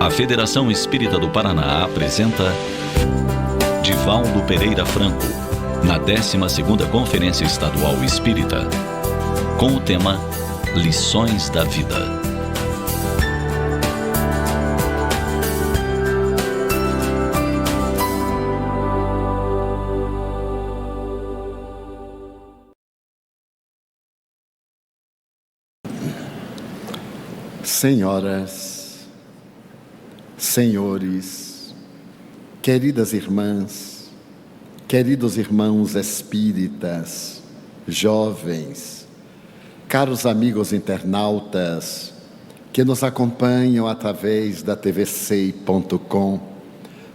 A Federação Espírita do Paraná apresenta Divaldo Pereira Franco, na 12ª Conferência Estadual Espírita, com o tema Lições da Vida. Senhoras, senhores, queridas irmãs, queridos irmãos espíritas, jovens, caros amigos internautas que nos acompanham através da tvc.com,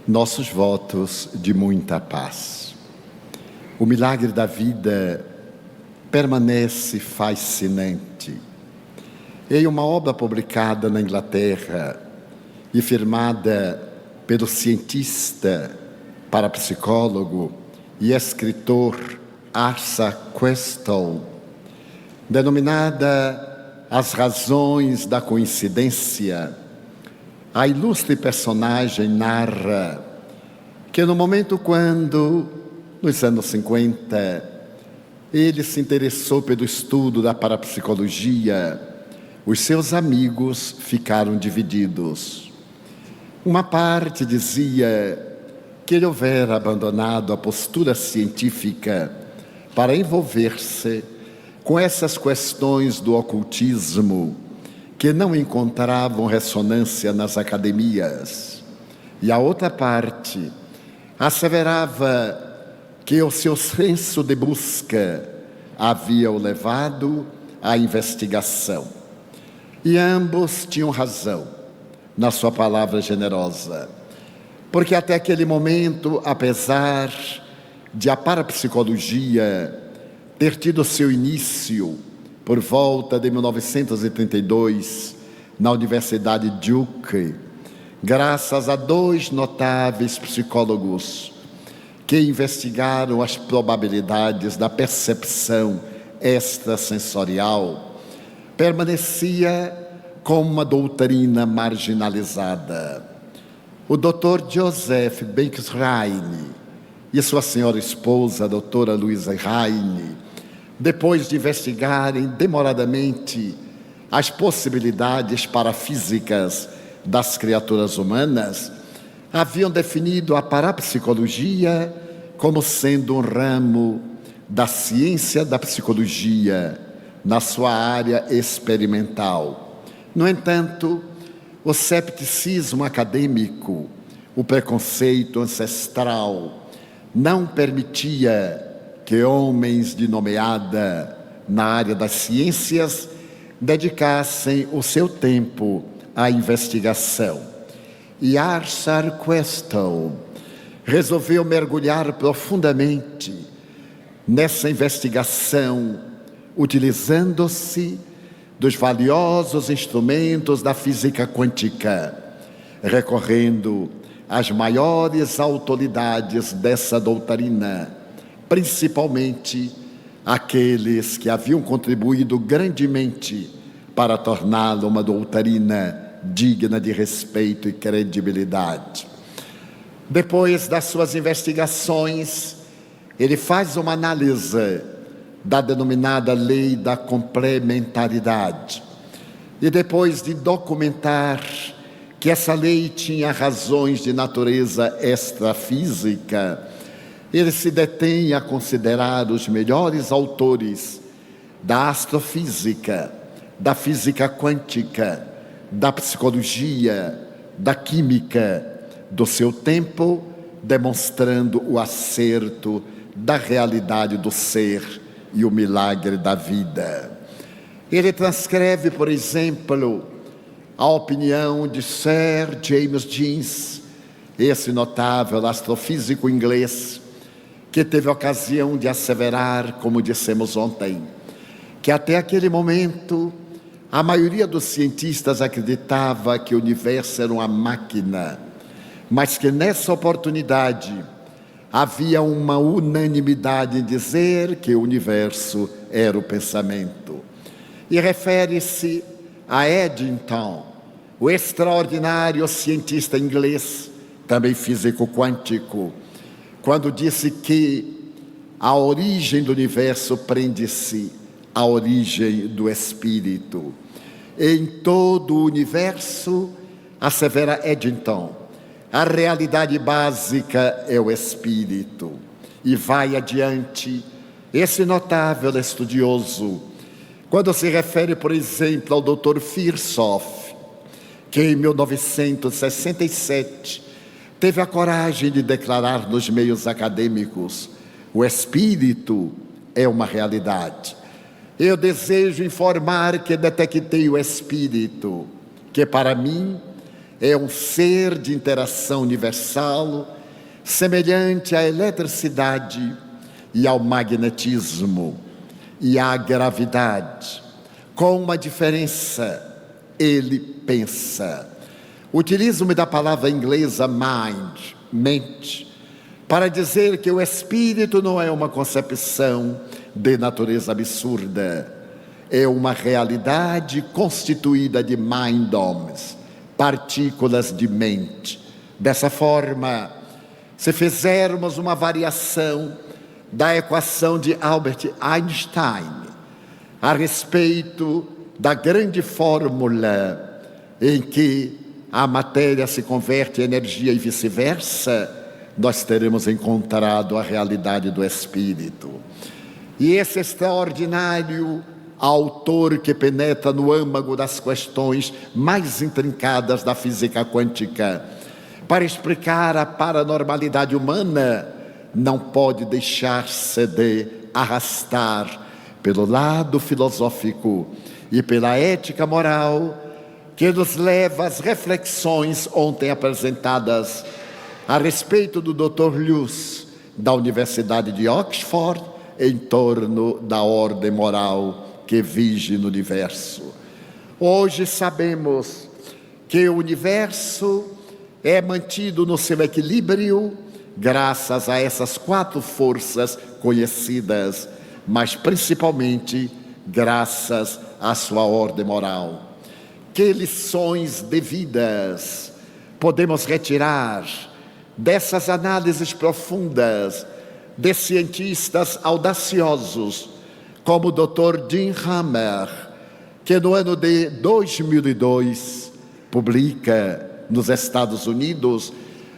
nossos votos de muita paz. O milagre da vida permanece fascinante. Em uma obra publicada na Inglaterra e firmada pelo cientista, parapsicólogo e escritor Asa Questel, denominada As Razões da Coincidência, a ilustre personagem narra que no momento quando, nos anos 50, ele se interessou pelo estudo da parapsicologia, os seus amigos ficaram divididos. Uma parte dizia que ele houvera abandonado a postura científica para envolver-se com essas questões do ocultismo que não encontravam ressonância nas academias. E a outra parte asseverava que o seu senso de busca havia o levado à investigação. E ambos tinham razão na sua palavra generosa, porque até aquele momento, apesar de a parapsicologia ter tido seu início por volta de 1932 na Universidade Duke, graças a dois notáveis psicólogos que investigaram as probabilidades da percepção extrasensorial, permanecia como uma doutrina marginalizada. O Dr. Joseph Banks Heine e sua senhora esposa, a doutora Louisa Heine, depois de investigarem demoradamente as possibilidades parafísicas das criaturas humanas, haviam definido a parapsicologia como sendo um ramo da ciência da psicologia na sua área experimental. No entanto, o cepticismo acadêmico, o preconceito ancestral, não permitia que homens de nomeada na área das ciências dedicassem o seu tempo à investigação. E Asa Questel resolveu mergulhar profundamente nessa investigação, utilizando-se dos valiosos instrumentos da física quântica, recorrendo às maiores autoridades dessa doutrina, principalmente aqueles que haviam contribuído grandemente para torná-la uma doutrina digna de respeito e credibilidade. Depois das suas investigações, ele faz uma análise da denominada lei da complementaridade. E depois de documentar que essa lei tinha razões de natureza extrafísica, ele se detém a considerar os melhores autores da astrofísica, da física quântica, da psicologia, da química do seu tempo, demonstrando o acerto da realidade do ser e o milagre da vida. Ele transcreve, por exemplo, a opinião de Sir James Jeans, esse notável astrofísico inglês, que teve a ocasião de asseverar, como dissemos ontem, que até aquele momento a maioria dos cientistas acreditava que o universo era uma máquina, mas que nessa oportunidade havia uma unanimidade em dizer que o universo era o pensamento. E refere-se a Eddington, o extraordinário cientista inglês, também físico quântico, quando disse que a origem do universo prende-se à origem do espírito. Em todo o universo, assevera Eddington, a realidade básica é o espírito. E vai adiante esse notável estudioso, quando se refere, por exemplo, ao Dr. Firshoff, que em 1967 teve a coragem de declarar nos meios acadêmicos: o espírito é uma realidade. Eu desejo informar que detectei o espírito, que para mim é um ser de interação universal, semelhante à eletricidade e ao magnetismo e à gravidade. Com uma diferença: ele pensa. Utilizo-me da palavra inglesa mind, mente, para dizer que o espírito não é uma concepção de natureza absurda, é uma realidade constituída de mind-domes, partículas de mente. Dessa forma, se fizermos uma variação da equação de Albert Einstein a respeito da grande fórmula em que a matéria se converte em energia e vice-versa, nós teremos encontrado a realidade do espírito. E esse extraordinário autor que penetra no âmago das questões mais intrincadas da física quântica, para explicar a paranormalidade humana, não pode deixar-se de arrastar pelo lado filosófico e pela ética moral, que nos leva às reflexões ontem apresentadas a respeito do Dr. Lewis, da Universidade de Oxford, em torno da ordem moral que vige no universo. Hoje sabemos que o universo é mantido no seu equilíbrio graças a essas 4 forças conhecidas, mas principalmente graças à sua ordem moral. Que lições devidas podemos retirar dessas análises profundas de cientistas audaciosos, como o Dr. Jim Hammer, que no ano de 2002 publica nos Estados Unidos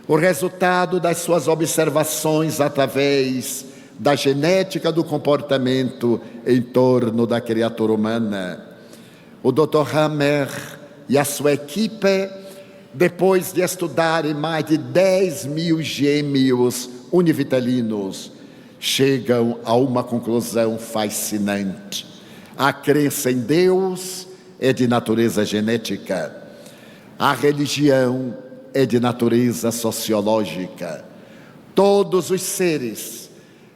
o resultado das suas observações através da genética do comportamento em torno da criatura humana. O Dr. Hammer e a sua equipe, depois de estudarem mais de 10.000 gêmeos univitelinos, chegam a uma conclusão fascinante: a crença em Deus é de natureza genética, a religião é de natureza sociológica. Todos os seres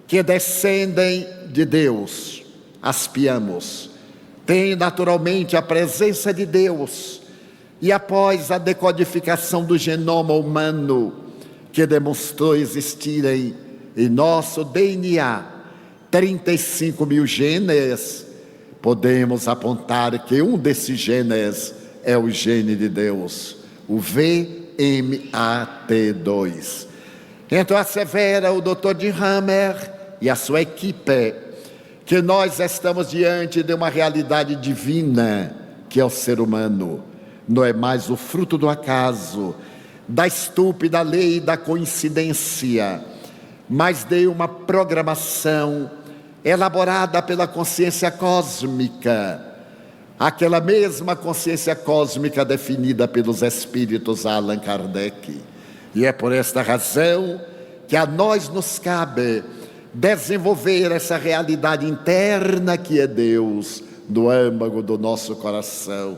que descendem de Deus, aspiamos, têm naturalmente a presença de Deus, e após a decodificação do genoma humano, que demonstrou existirem em nosso DNA 35.000 genes, podemos apontar que um desses genes é o gene de Deus, o VMAT2. Então assevera o Dr. Jim Hammer e a sua equipe que nós estamos diante de uma realidade divina, que é o ser humano. Não é mais o fruto do acaso, da estúpida lei da coincidência, mas de uma programação elaborada pela consciência cósmica, aquela mesma consciência cósmica definida pelos espíritos Allan Kardec. E é por esta razão que a nós nos cabe desenvolver essa realidade interna que é Deus no âmago do nosso coração.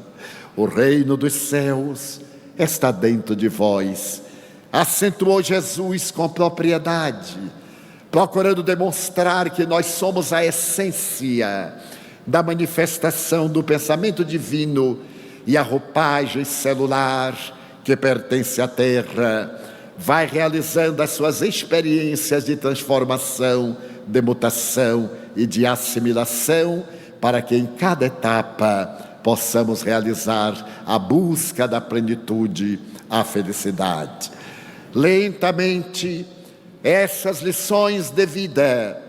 O reino dos céus está dentro de vós, acentuou Jesus com propriedade, procurando demonstrar que nós somos a essência da manifestação do pensamento divino e a roupagem celular que pertence à Terra vai realizando as suas experiências de transformação, de mutação e de assimilação, para que em cada etapa possamos realizar a busca da plenitude, a felicidade. Lentamente, essas lições de vida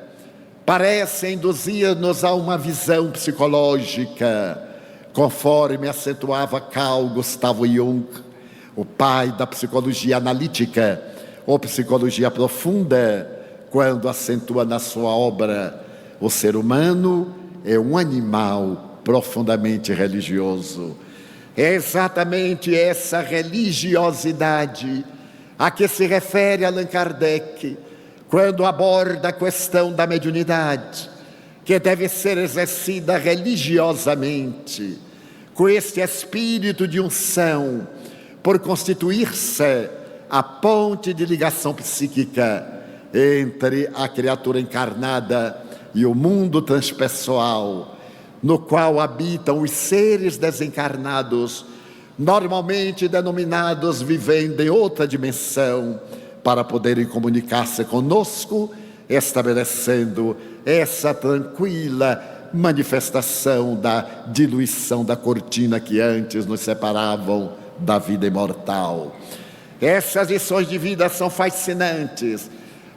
parecem induzir-nos a uma visão psicológica, conforme acentuava Carl Gustav Jung, o pai da psicologia analítica ou psicologia profunda, quando acentua na sua obra: o ser humano é um animal profundamente religioso. É exatamente essa religiosidade a que se refere Allan Kardec quando aborda a questão da mediunidade, que deve ser exercida religiosamente, com este espírito de unção, por constituir-se a ponte de ligação psíquica entre a criatura encarnada e o mundo transpessoal, no qual habitam os seres desencarnados, normalmente denominados vivendo em outra dimensão, para poderem comunicar-se conosco, estabelecendo essa tranquila manifestação da diluição da cortina que antes nos separavam da vida imortal. Essas lições de vida são fascinantes,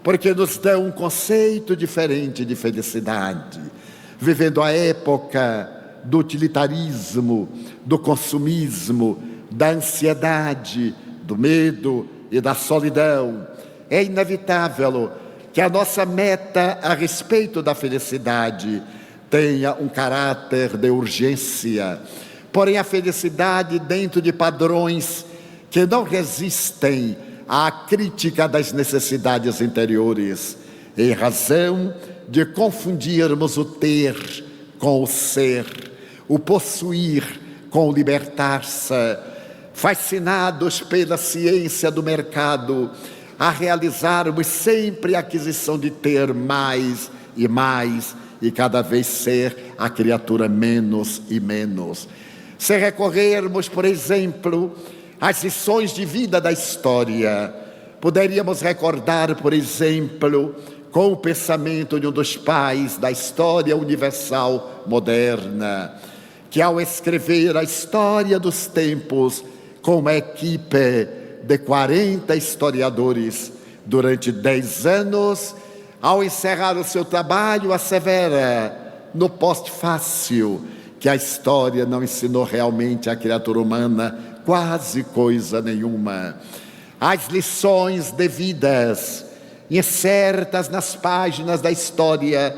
porque nos dão um conceito diferente de felicidade, vivendo a época do utilitarismo, do consumismo, da ansiedade, do medo e da solidão. É inevitável que a nossa meta a respeito da felicidade tenha um caráter de urgência, porém a felicidade dentro de padrões que não resistem à crítica das necessidades interiores, em razão de confundirmos o ter com o ser, o possuir com o libertar-se, fascinados pela ciência do mercado, a realizarmos sempre a aquisição de ter mais, e cada vez ser a criatura menos e menos. Se recorrermos, por exemplo, às lições de vida da história, poderíamos recordar, por exemplo, com o pensamento de um dos pais da história universal moderna, que ao escrever a história dos tempos com uma equipe de 40 historiadores durante 10 anos, ao encerrar o seu trabalho, assevera no pós-fácil que a história não ensinou realmente à criatura humana quase coisa nenhuma. As lições devidas, incertas nas páginas da história,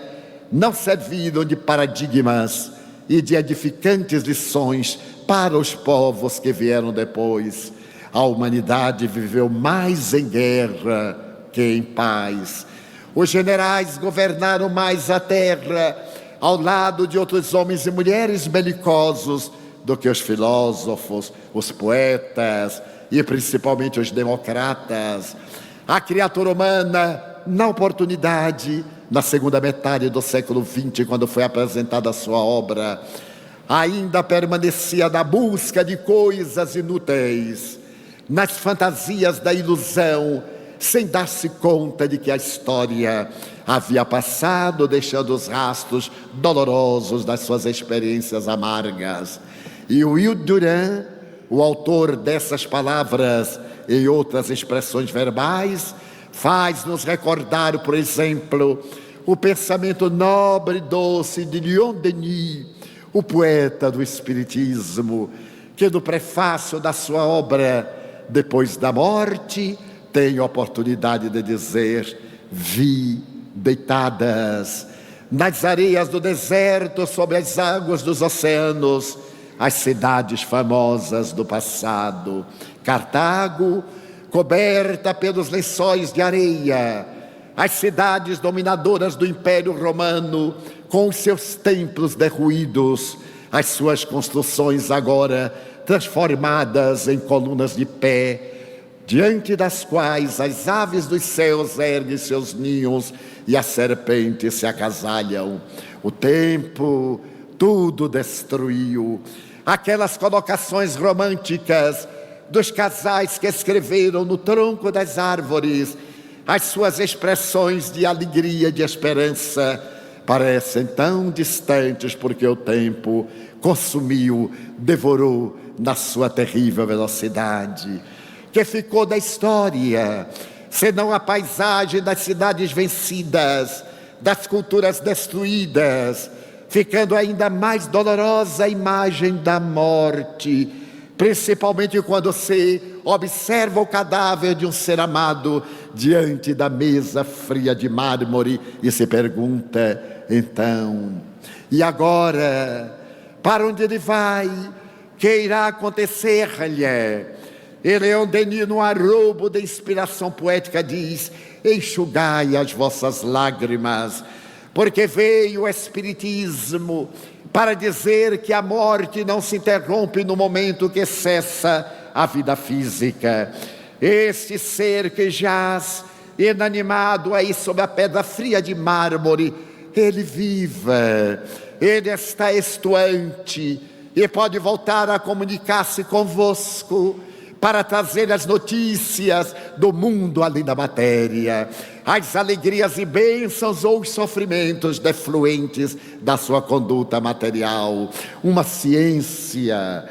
não serviram de paradigmas e de edificantes lições para os povos que vieram depois. A humanidade viveu mais em guerra que em paz. Os generais governaram mais a terra ao lado de outros homens e mulheres belicosos do que os filósofos, os poetas e principalmente os democratas. A criatura humana, na oportunidade, na segunda metade do século XX, quando foi apresentada a sua obra, ainda permanecia na busca de coisas inúteis, nas fantasias da ilusão, sem dar-se conta de que a história havia passado, deixando os rastros dolorosos das suas experiências amargas. E o Will Durant, o autor dessas palavras e outras expressões verbais, faz-nos recordar, por exemplo, o pensamento nobre e doce de Leon Denis, o poeta do Espiritismo, que no prefácio da sua obra Depois da Morte tem a oportunidade de dizer: vi deitadas nas areias do deserto, sobre as águas dos oceanos, as cidades famosas do passado. Cartago, coberta pelos lençóis de areia, as cidades dominadoras do Império Romano, com os seus templos derruídos, as suas construções agora transformadas em colunas de pé, diante das quais as aves dos céus erguem seus ninhos e as serpentes se agasalham. O tempo tudo destruiu. Aquelas colocações românticas dos casais que escreveram no tronco das árvores as suas expressões de alegria, de esperança, parecem tão distantes, porque o tempo consumiu, devorou na sua terrível velocidade. Que ficou da história, senão a paisagem das cidades vencidas, das culturas destruídas, ficando ainda mais dolorosa a imagem da morte, principalmente quando se observa o cadáver de um ser amado diante da mesa fria de mármore e se pergunta, então, e agora, para onde ele vai? Que irá acontecer-lhe? E Leon Denis, no arrobo da inspiração poética, diz: enxugai as vossas lágrimas, porque veio o Espiritismo para dizer que a morte não se interrompe no momento que cessa a vida física. Este ser que jaz inanimado aí sob a pedra fria de mármore, ele vive, ele está estuante e pode voltar a comunicar-se convosco para trazer as notícias do mundo além da matéria, as alegrias e bênçãos ou os sofrimentos defluentes da sua conduta material. Uma ciência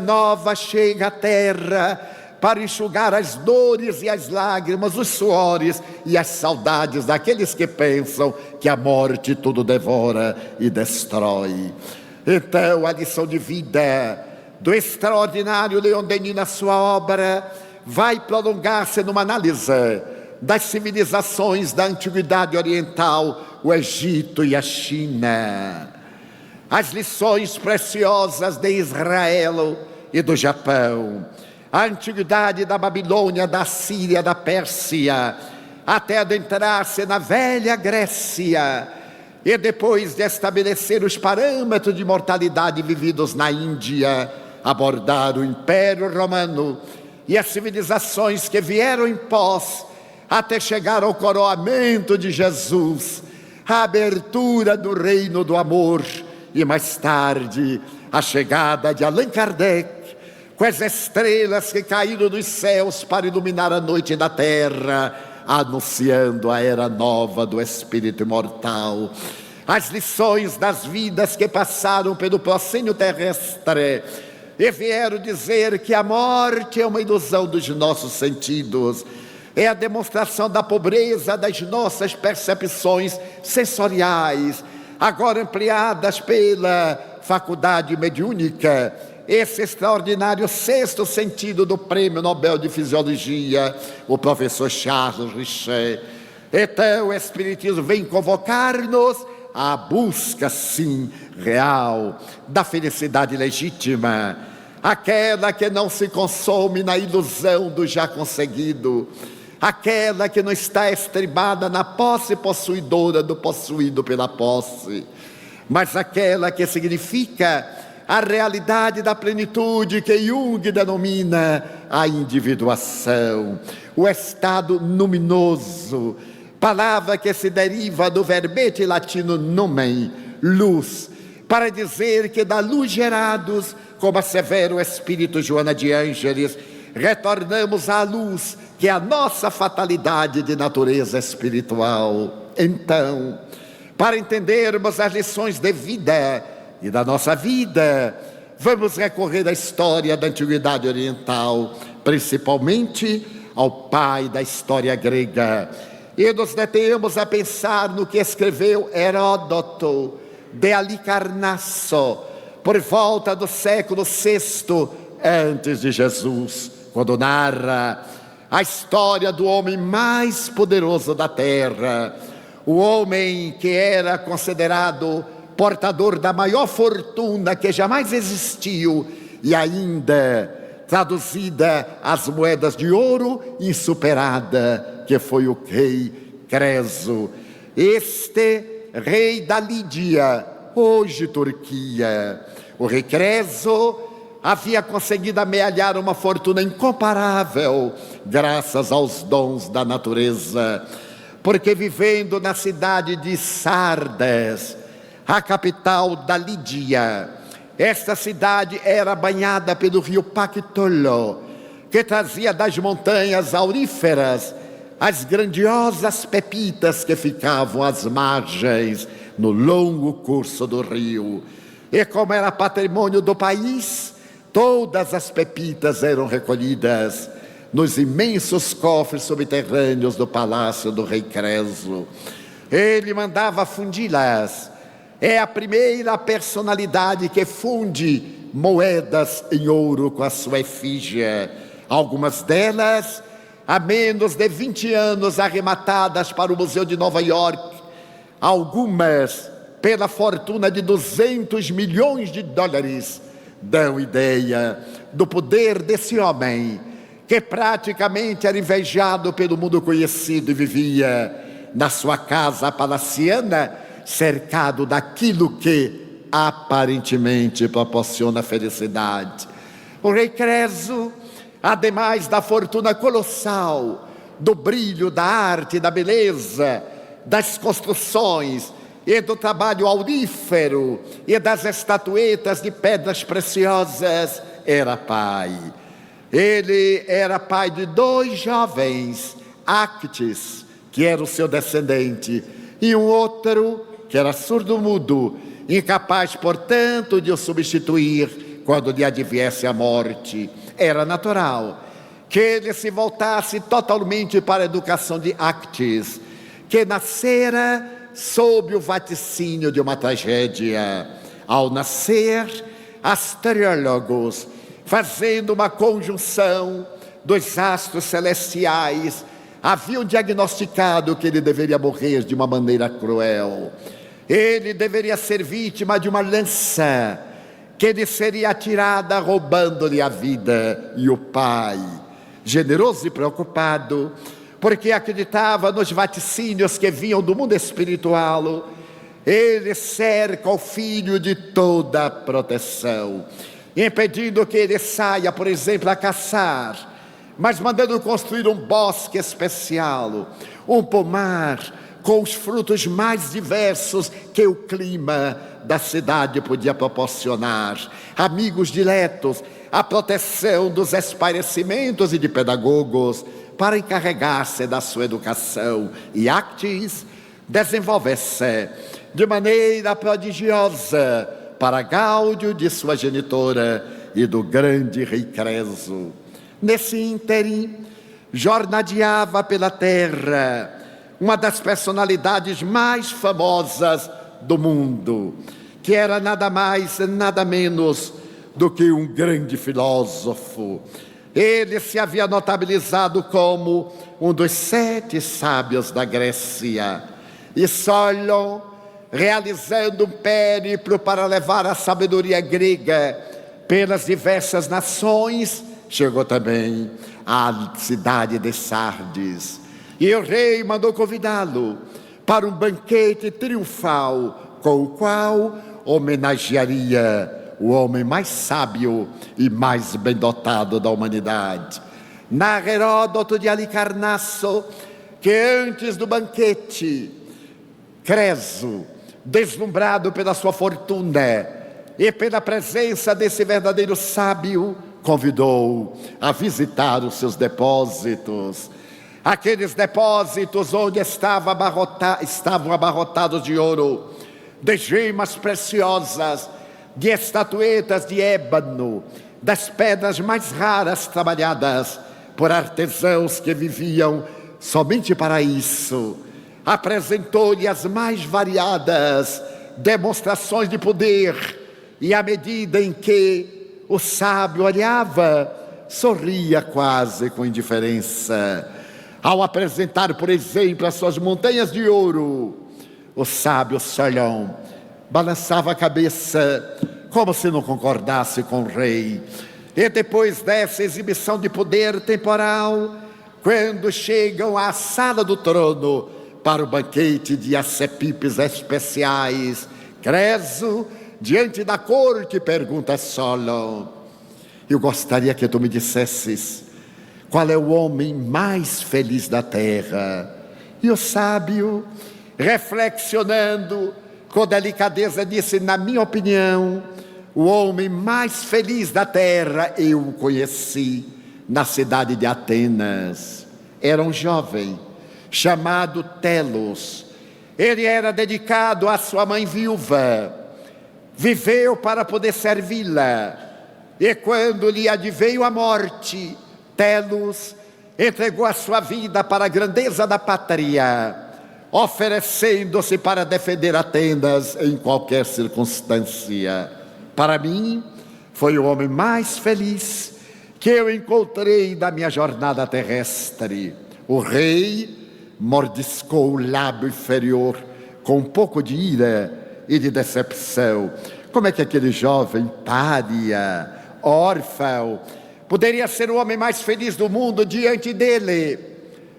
nova chega à Terra para enxugar as dores e as lágrimas, os suores e as saudades daqueles que pensam que a morte tudo devora e destrói. Então, a lição de vida do extraordinário Leon Denis na sua obra vai prolongar-se numa análise das civilizações da antiguidade oriental, o Egito e a China, as lições preciosas de Israel e do Japão, a antiguidade da Babilônia, da Síria, da Pérsia, até adentrar-se na velha Grécia, e depois de estabelecer os parâmetros de mortalidade vividos na Índia, abordar o Império Romano e as civilizações que vieram em pós, até chegar ao coroamento de Jesus, a abertura do reino do amor e mais tarde a chegada de Allan Kardec, com as estrelas que caíram dos céus para iluminar a noite da terra, anunciando a era nova do espírito imortal. As lições das vidas que passaram pelo proscênio terrestre e vieram dizer que a morte é uma ilusão dos nossos sentidos, é a demonstração da pobreza das nossas percepções sensoriais, agora ampliadas pela faculdade mediúnica, esse extraordinário sexto sentido do Prêmio Nobel de Fisiologia, o professor Charles Richet. Então o Espiritismo vem convocar-nos à busca, sim, real, da felicidade legítima, aquela que não se consome na ilusão do já conseguido, aquela que não está estribada na posse possuidora do possuído pela posse, mas aquela que significa a realidade da plenitude que Jung denomina a individuação, o estado luminoso, palavra que se deriva do verbete latino nomen, luz, para dizer que da luz gerados, como assevera o Espírito Joana de Ângeles, retornamos à luz, que é a nossa fatalidade de natureza espiritual. Então, para entendermos as lições de vida e da nossa vida, vamos recorrer à história da Antiguidade Oriental, principalmente ao pai da história grega, e nos detemos a pensar no que escreveu Heródoto de Halicarnasso, por volta do século VI antes de Jesus, quando narra a história do homem mais poderoso da terra, o homem que era considerado portador da maior fortuna que jamais existiu e ainda traduzida às moedas de ouro insuperada, que foi o rei Creso. Este rei da Lídia, hoje Turquia. O rei Creso havia conseguido amealhar uma fortuna incomparável, graças aos dons da natureza, porque vivendo na cidade de Sardes, a capital da Lídia, esta cidade era banhada pelo rio Pactolo, que trazia das montanhas auríferas as grandiosas pepitas que ficavam às margens no longo curso do rio. E como era patrimônio do país, todas as pepitas eram recolhidas nos imensos cofres subterrâneos do palácio do rei Creso. Ele mandava fundi-las. É a primeira personalidade que funde moedas em ouro com a sua efígie. Algumas delas, há menos de 20 anos, arrematadas para o Museu de Nova York. Algumas, pela fortuna de 200 milhões de dólares, dão ideia do poder desse homem, que praticamente era invejado pelo mundo conhecido e vivia na sua casa palaciana, cercado daquilo que aparentemente proporciona felicidade. O rei Creso, ademais da fortuna colossal, do brilho, da arte, da beleza, das construções e do trabalho aurífero e das estatuetas de pedras preciosas, era pai. Ele era pai de 2 jovens, Actes, que era o seu descendente, e um outro que era surdo-mudo, incapaz, portanto, de o substituir quando lhe adviesse a morte. Era natural que ele se voltasse totalmente para a educação de Actes, que nascera sob o vaticínio de uma tragédia. Ao nascer, astrólogos, fazendo uma conjunção dos astros celestiais, haviam diagnosticado que ele deveria morrer de uma maneira cruel. Ele deveria ser vítima de uma lança que lhe seria atirada, roubando-lhe a vida. E o pai, generoso e preocupado, porque acreditava nos vaticínios que vinham do mundo espiritual, ele cerca o filho de toda a proteção, impedindo que ele saia, por exemplo, a caçar, mas mandando construir um bosque especial, um pomar com os frutos mais diversos que o clima da cidade podia proporcionar. Amigos diletos, a proteção dos esclarecimentos e de pedagogos para encarregar-se da sua educação. E Actes desenvolve-se de maneira prodigiosa para gáudio de sua genitora e do grande rei Creso. Nesse ínterim, jornadeava pela terra uma das personalidades mais famosas do mundo, que era nada mais, nada menos do que um grande filósofo. Ele se havia notabilizado como um dos 7 sábios da Grécia. E Solon, realizando um périplo para levar a sabedoria grega pelas diversas nações, chegou também à cidade de Sardes. E o rei mandou convidá-lo para um banquete triunfal, com o qual homenagearia o homem mais sábio e mais bem dotado da humanidade. Narra Heródoto de Alicarnasso que antes do banquete, Creso, deslumbrado pela sua fortuna e pela presença desse verdadeiro sábio, convidou a visitar os seus depósitos. Aqueles depósitos onde estavam abarrotados de ouro, de gemas preciosas, de estatuetas de ébano, das pedras mais raras trabalhadas por artesãos que viviam somente para isso. Apresentou-lhe as mais variadas demonstrações de poder, e à medida em que o sábio olhava, sorria quase com indiferença. Ao apresentar, por exemplo, as suas montanhas de ouro, o sábio Solon balançava a cabeça como se não concordasse com o rei. E depois dessa exibição de poder temporal, quando chegam à sala do trono para o banquete de acepipes especiais, Creso, diante da corte, pergunta a Solon: eu gostaria que tu me dissesses qual é o homem mais feliz da terra. E o sábio, reflexionando com delicadeza, disse: na minha opinião, o homem mais feliz da terra eu o conheci na cidade de Atenas. Era um jovem chamado Telos. Ele era dedicado à sua mãe viúva, viveu para poder servi-la. E quando lhe adveio a morte, Telos entregou a sua vida para a grandeza da pátria, oferecendo-se para defender Atenas em qualquer circunstância. Para mim, foi o homem mais feliz que eu encontrei na minha jornada terrestre. O rei mordiscou o lábio inferior com um pouco de ira e de decepção. Como é que aquele jovem pária, órfão, poderia ser o homem mais feliz do mundo diante dele?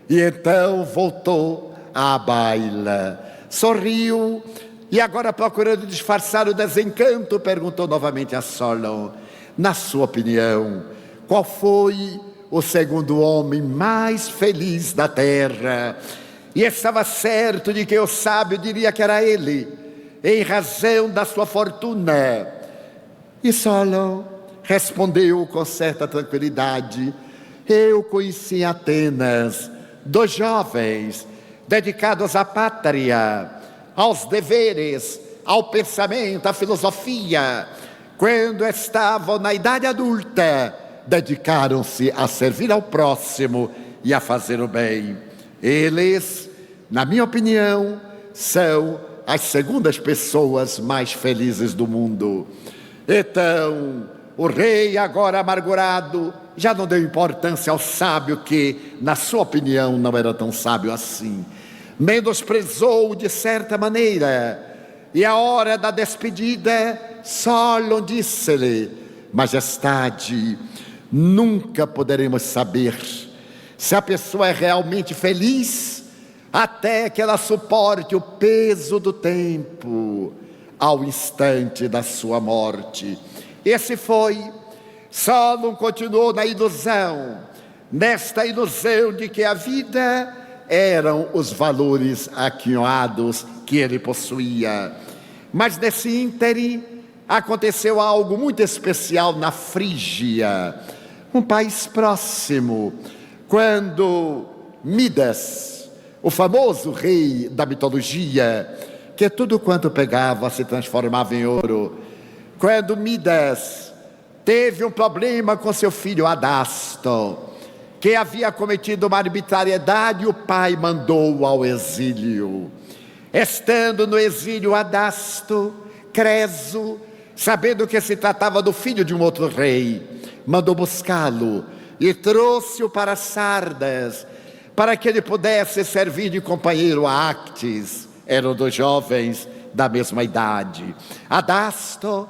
E então voltou à baila, sorriu e agora, procurando disfarçar o desencanto, perguntou novamente a Solon: na sua opinião, qual foi o segundo homem mais feliz da terra? E estava certo de que o sábio diria que era ele, em razão da sua fortuna. E Solon respondeu com certa tranquilidade: eu conheci Atenas, 2 jovens dedicados à pátria, aos deveres, ao pensamento, à filosofia. Quando estavam na idade adulta, dedicaram-se a servir ao próximo e a fazer o bem. Eles, na minha opinião, são as segundas pessoas mais felizes do mundo. Então, o rei, agora amargurado, já não deu importância ao sábio que, na sua opinião, não era tão sábio assim. Menosprezou de certa maneira. E a hora da despedida, Solon disse-lhe: majestade, nunca poderemos saber se a pessoa é realmente feliz até que ela suporte o peso do tempo ao instante da sua morte. Esse foi. Solon continuou na ilusão, nesta ilusão de que a vida eram os valores aquinhoados que ele possuía. Mas nesse ínterim aconteceu algo muito especial na Frígia, um país próximo, quando Midas, o famoso rei da mitologia, que tudo quanto pegava se transformava em ouro, quando Midas teve um problema com seu filho Adasto, que havia cometido uma arbitrariedade, o pai mandou-o ao exílio. Estando no exílio, Adasto, Creso, sabendo que se tratava do filho de um outro rei, mandou buscá-lo e trouxe-o para Sardas, para que ele pudesse servir de companheiro a Actes. Eram 2 jovens da mesma idade. Adasto,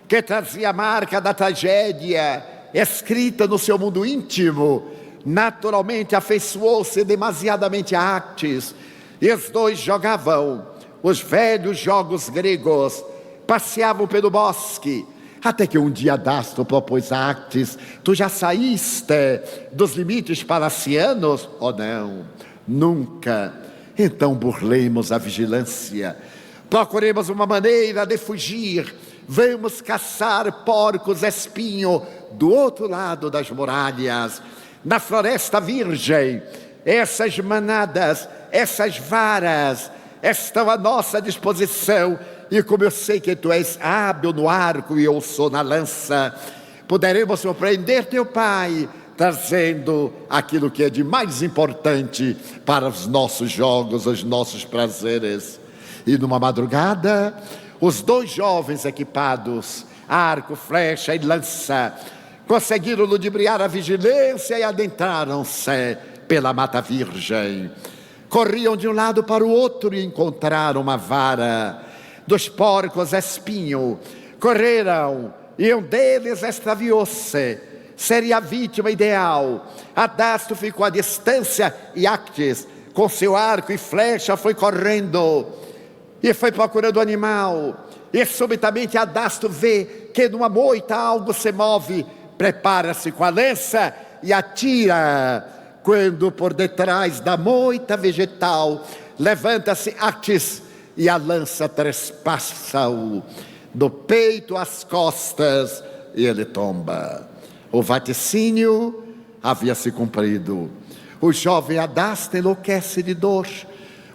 que trazia a marca da tragédia escrita no seu mundo íntimo, naturalmente afeiçoou-se demasiadamente a Actes, e os 2 jogavam os velhos jogos gregos, passeavam pelo bosque, até que um dia Adasto propôs a Actes: tu já saíste dos limites palacianos? Oh não, nunca. Então burlemos a vigilância, procuremos uma maneira de fugir, vamos caçar porcos espinho do outro lado das muralhas, na floresta virgem. Essas manadas, essas varas estão à nossa disposição, e como eu sei que tu és hábil no arco e eu sou na lança, poderemos surpreender teu pai, trazendo aquilo que é de mais importante para os nossos jogos, os nossos prazeres. E numa madrugada, os 2 jovens equipados, arco, flecha e lança, conseguiram ludibriar a vigilância e adentraram-se pela mata virgem. Corriam de um lado para o outro e encontraram uma vara dos porcos espinho. Correram e um deles extraviou-se. Seria a vítima ideal. Adasto ficou à distância e Actes, com seu arco e flecha, foi correndo e foi procurando o animal. E subitamente Adasto vê que numa moita algo se move, prepara-se com a lança e atira. Quando por detrás da moita vegetal levanta-se Actes e a lança trespassa-o do peito às costas e ele tomba. O vaticínio havia se cumprido. O jovem Adasto enlouquece de dor.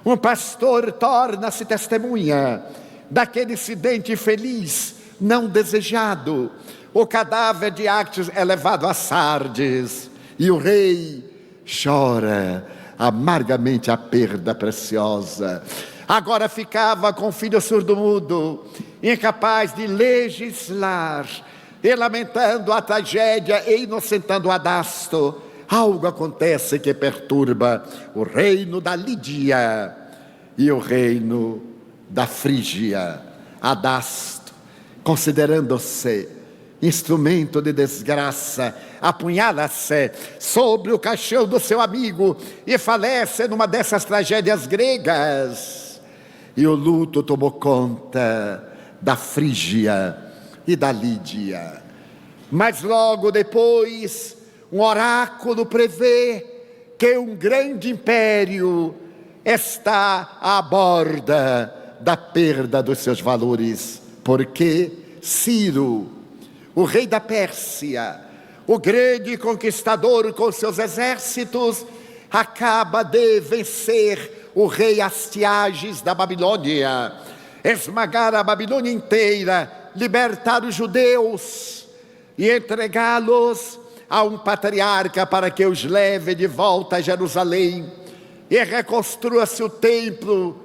Um pastor torna-se testemunha daquele incidente feliz não desejado. O cadáver de Actes é levado a Sardes e o rei chora amargamente a perda preciosa. Agora ficava com o filho surdo-mudo, incapaz de legislar, e lamentando a tragédia e inocentando Adasto. Algo acontece que perturba o reino da Lídia e o reino da Frígia. Adasto, considerando-se instrumento de desgraça, apunhala-se sobre o caixão do seu amigo e falece numa dessas tragédias gregas. E o luto tomou conta da Frígia e da Lídia. Mas logo depois, um oráculo prevê que um grande império está à borda da perda dos seus valores, porque Ciro, o rei da Pérsia, o grande conquistador com seus exércitos, acaba de vencer o rei Astiages da Babilônia, esmagar a Babilônia inteira, libertar os judeus e entregá-los a um patriarca para que os leve de volta a Jerusalém e reconstrua-se o templo,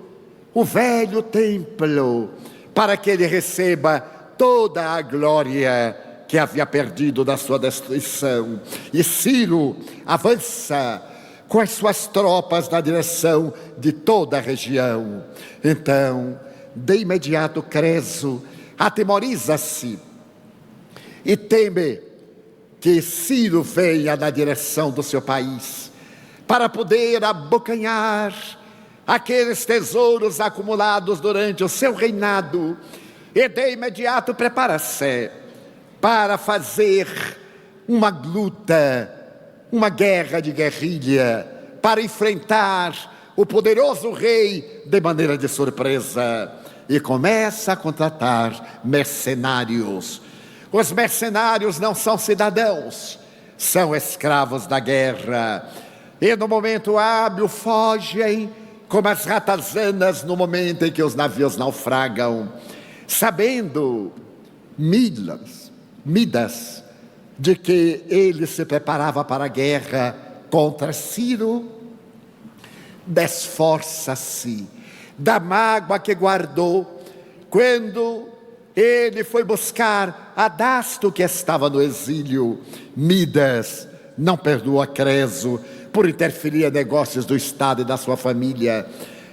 o velho templo, para que ele receba toda a glória que havia perdido da sua destruição. E Ciro avança com as suas tropas na direção de toda a região. Então, de imediato, Creso atemoriza-se e teme que Ciro venha na direção do seu país para poder abocanhar aqueles tesouros acumulados durante o seu reinado. E de imediato prepara-se para fazer uma luta, uma guerra de guerrilha, para enfrentar o poderoso rei de maneira de surpresa. E começa a contratar mercenários. Os mercenários não são cidadãos, são escravos da guerra. E no momento hábil fogem como as ratazanas no momento em que os navios naufragam. Sabendo Midas de que ele se preparava para a guerra contra Ciro, desforça-se da mágoa que guardou quando ele foi buscar Adasto, que estava no exílio. Midas não perdoa Creso por interferir em negócios do Estado e da sua família.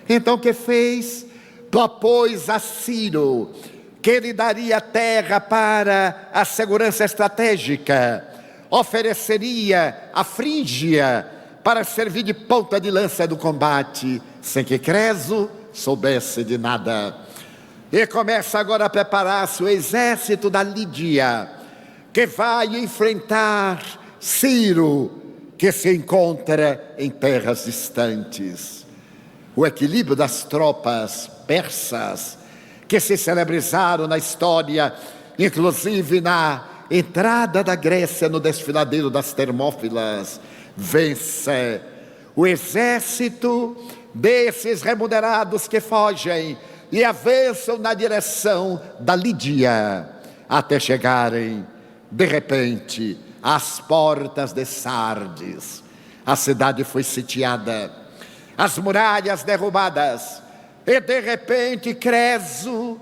Então o que fez? Propôs a Ciro que ele daria terra para a segurança estratégica, ofereceria a Frígia para servir de ponta de lança do combate, sem que Creso soubesse de nada. E começa agora a preparar-se o exército da Lídia, que vai enfrentar Ciro, que se encontra em terras distantes. O equilíbrio das tropas persas, que se celebrizaram na história, inclusive na entrada da Grécia no desfiladeiro das Termópilas, vence o exército desses remunerados que fogem e avançam na direção da Lídia, até chegarem, de repente, às portas de Sardes. A cidade foi sitiada, as muralhas derrubadas, e de repente Creso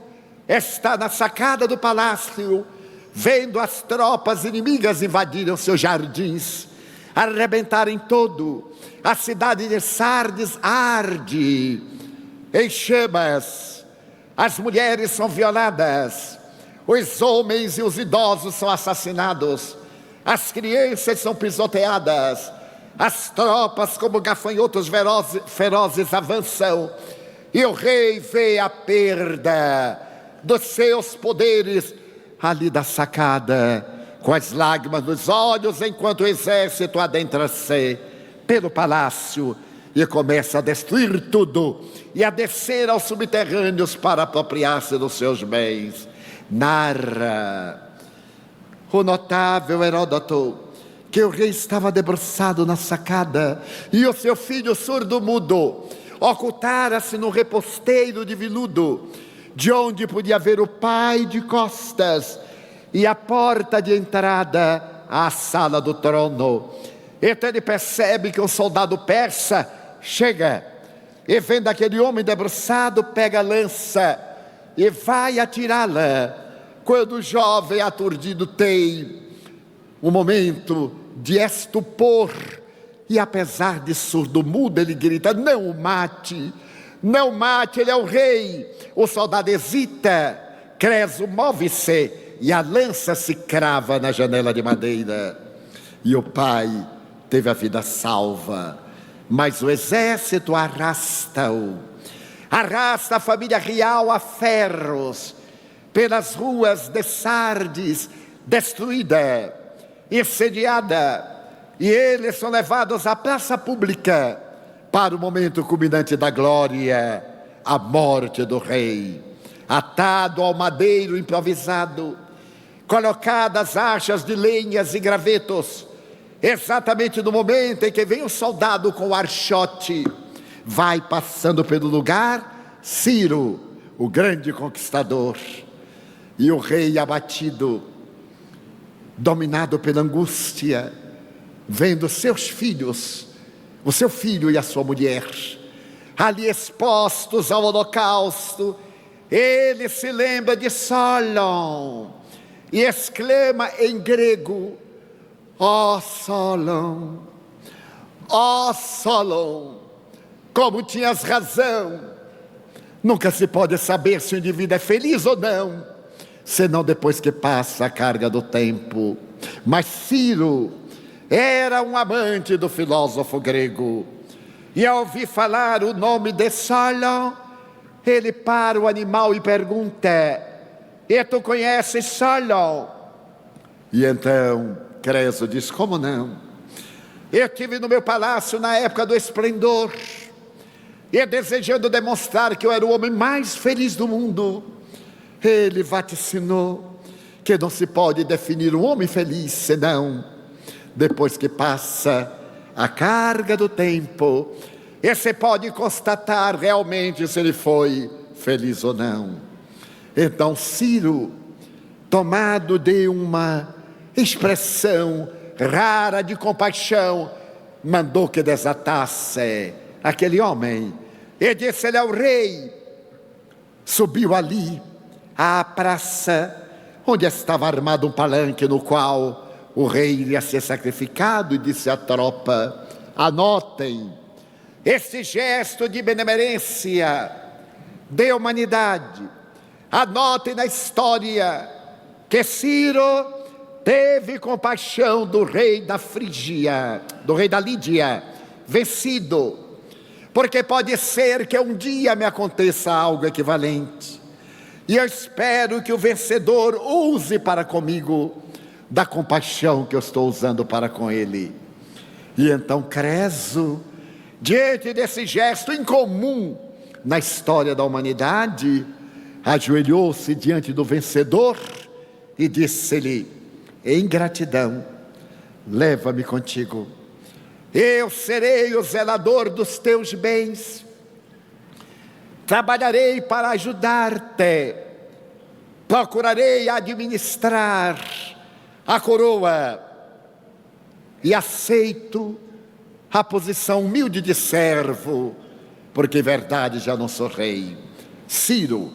está na sacada do palácio, vendo as tropas inimigas invadirem seus jardins, arrebentarem todo. A cidade de Sardes arde em chamas, as mulheres são violadas, os homens e os idosos são assassinados, as crianças são pisoteadas, as tropas como gafanhotos ferozes avançam, e o rei vê a perda dos seus poderes ali da sacada, com as lágrimas nos olhos, enquanto o exército adentra-se pelo palácio e começa a destruir tudo e a descer aos subterrâneos para apropriar-se dos seus bens. Narra o notável Heródoto que o rei estava debruçado na sacada e o seu filho surdo-mudo ocultara-se no reposteiro de veludo, de onde podia ver o pai de costas e a porta de entrada à sala do trono. Então ele percebe que um soldado persa chega e, vendo aquele homem debruçado, pega a lança e vai atirá-la. Quando o jovem aturdido tem um momento de estupor, e apesar de surdo-mudo, ele grita: não o mate, não o mate, ele é o rei. O soldado hesita, Creso move-se e a lança se crava na janela de madeira. E o pai teve a vida salva, mas o exército arrasta-o, arrasta a família real a ferros pelas ruas de Sardes, destruída, incendiada, e eles são levados à praça pública para o momento culminante da glória, a morte do rei. Atado ao madeiro improvisado, colocadas achas de lenhas e gravetos, exatamente no momento em que vem o soldado com o archote, vai passando pelo lugar Ciro, o grande conquistador, e o rei abatido, dominado pela angústia, vendo seus filhos, o seu filho e a sua mulher, ali expostos ao holocausto, ele se lembra de Solon e exclama em grego: ó Solon, ó Solon, como tinhas razão. Nunca se pode saber se o indivíduo é feliz ou não, senão depois que passa a carga do tempo. Mas Ciro era um amante do filósofo grego, e ao ouvir falar o nome de Solon, ele para o animal e pergunta: e tu conheces Solon? E então Creso diz: como não? Eu estive no meu palácio na época do esplendor, e desejando demonstrar que eu era o homem mais feliz do mundo, ele vaticinou que não se pode definir um homem feliz senão depois que passa a carga do tempo, e se pode constatar realmente se ele foi feliz ou não. Então Ciro, tomado de uma expressão rara de compaixão, mandou que desatasse aquele homem e disse: ele é o rei. Subiu ali à praça, onde estava armado um palanque no qual o rei iria ser sacrificado, e disse à tropa: anotem este gesto de benemerência, de humanidade, anotem na história que Ciro teve compaixão do rei da Frígia, do rei da Lídia, vencido, porque pode ser que um dia me aconteça algo equivalente, e eu espero que o vencedor use para comigo da compaixão que eu estou usando para com ele. E então Creso, diante desse gesto incomum na história da humanidade, ajoelhou-se diante do vencedor e disse-lhe em gratidão: leva-me contigo, eu serei o zelador dos teus bens, trabalharei para ajudar-te, procurarei administrar a coroa, e aceito a posição humilde de servo, porque em verdade já não sou rei. Ciro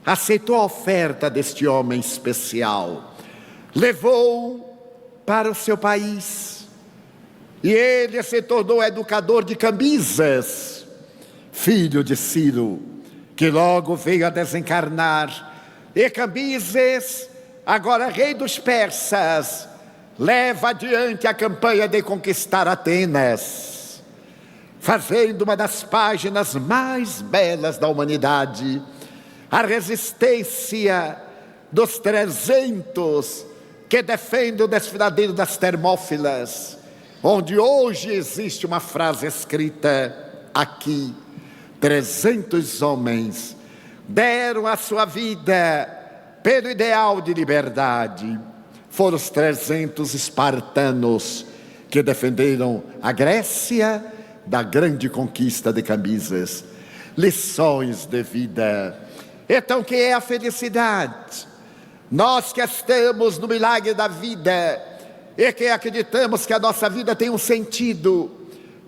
aceitou a oferta deste homem especial, levou-o para o seu país, e ele se tornou educador de Cambises, filho de Ciro, que logo veio a desencarnar. E Cambises, agora rei dos persas, leva adiante a campanha de conquistar Atenas, fazendo uma das páginas mais belas da humanidade, a resistência dos 300 que defendem o desfiladeiro das Termófilas, onde hoje existe uma frase escrita aqui: 300 homens deram a sua vida pelo ideal de liberdade. Foram os 300 espartanos que defenderam a Grécia da grande conquista de Cambises. Lições de vida. Então, o que é a felicidade? Nós que estamos no milagre da vida e que acreditamos que a nossa vida tem um sentido,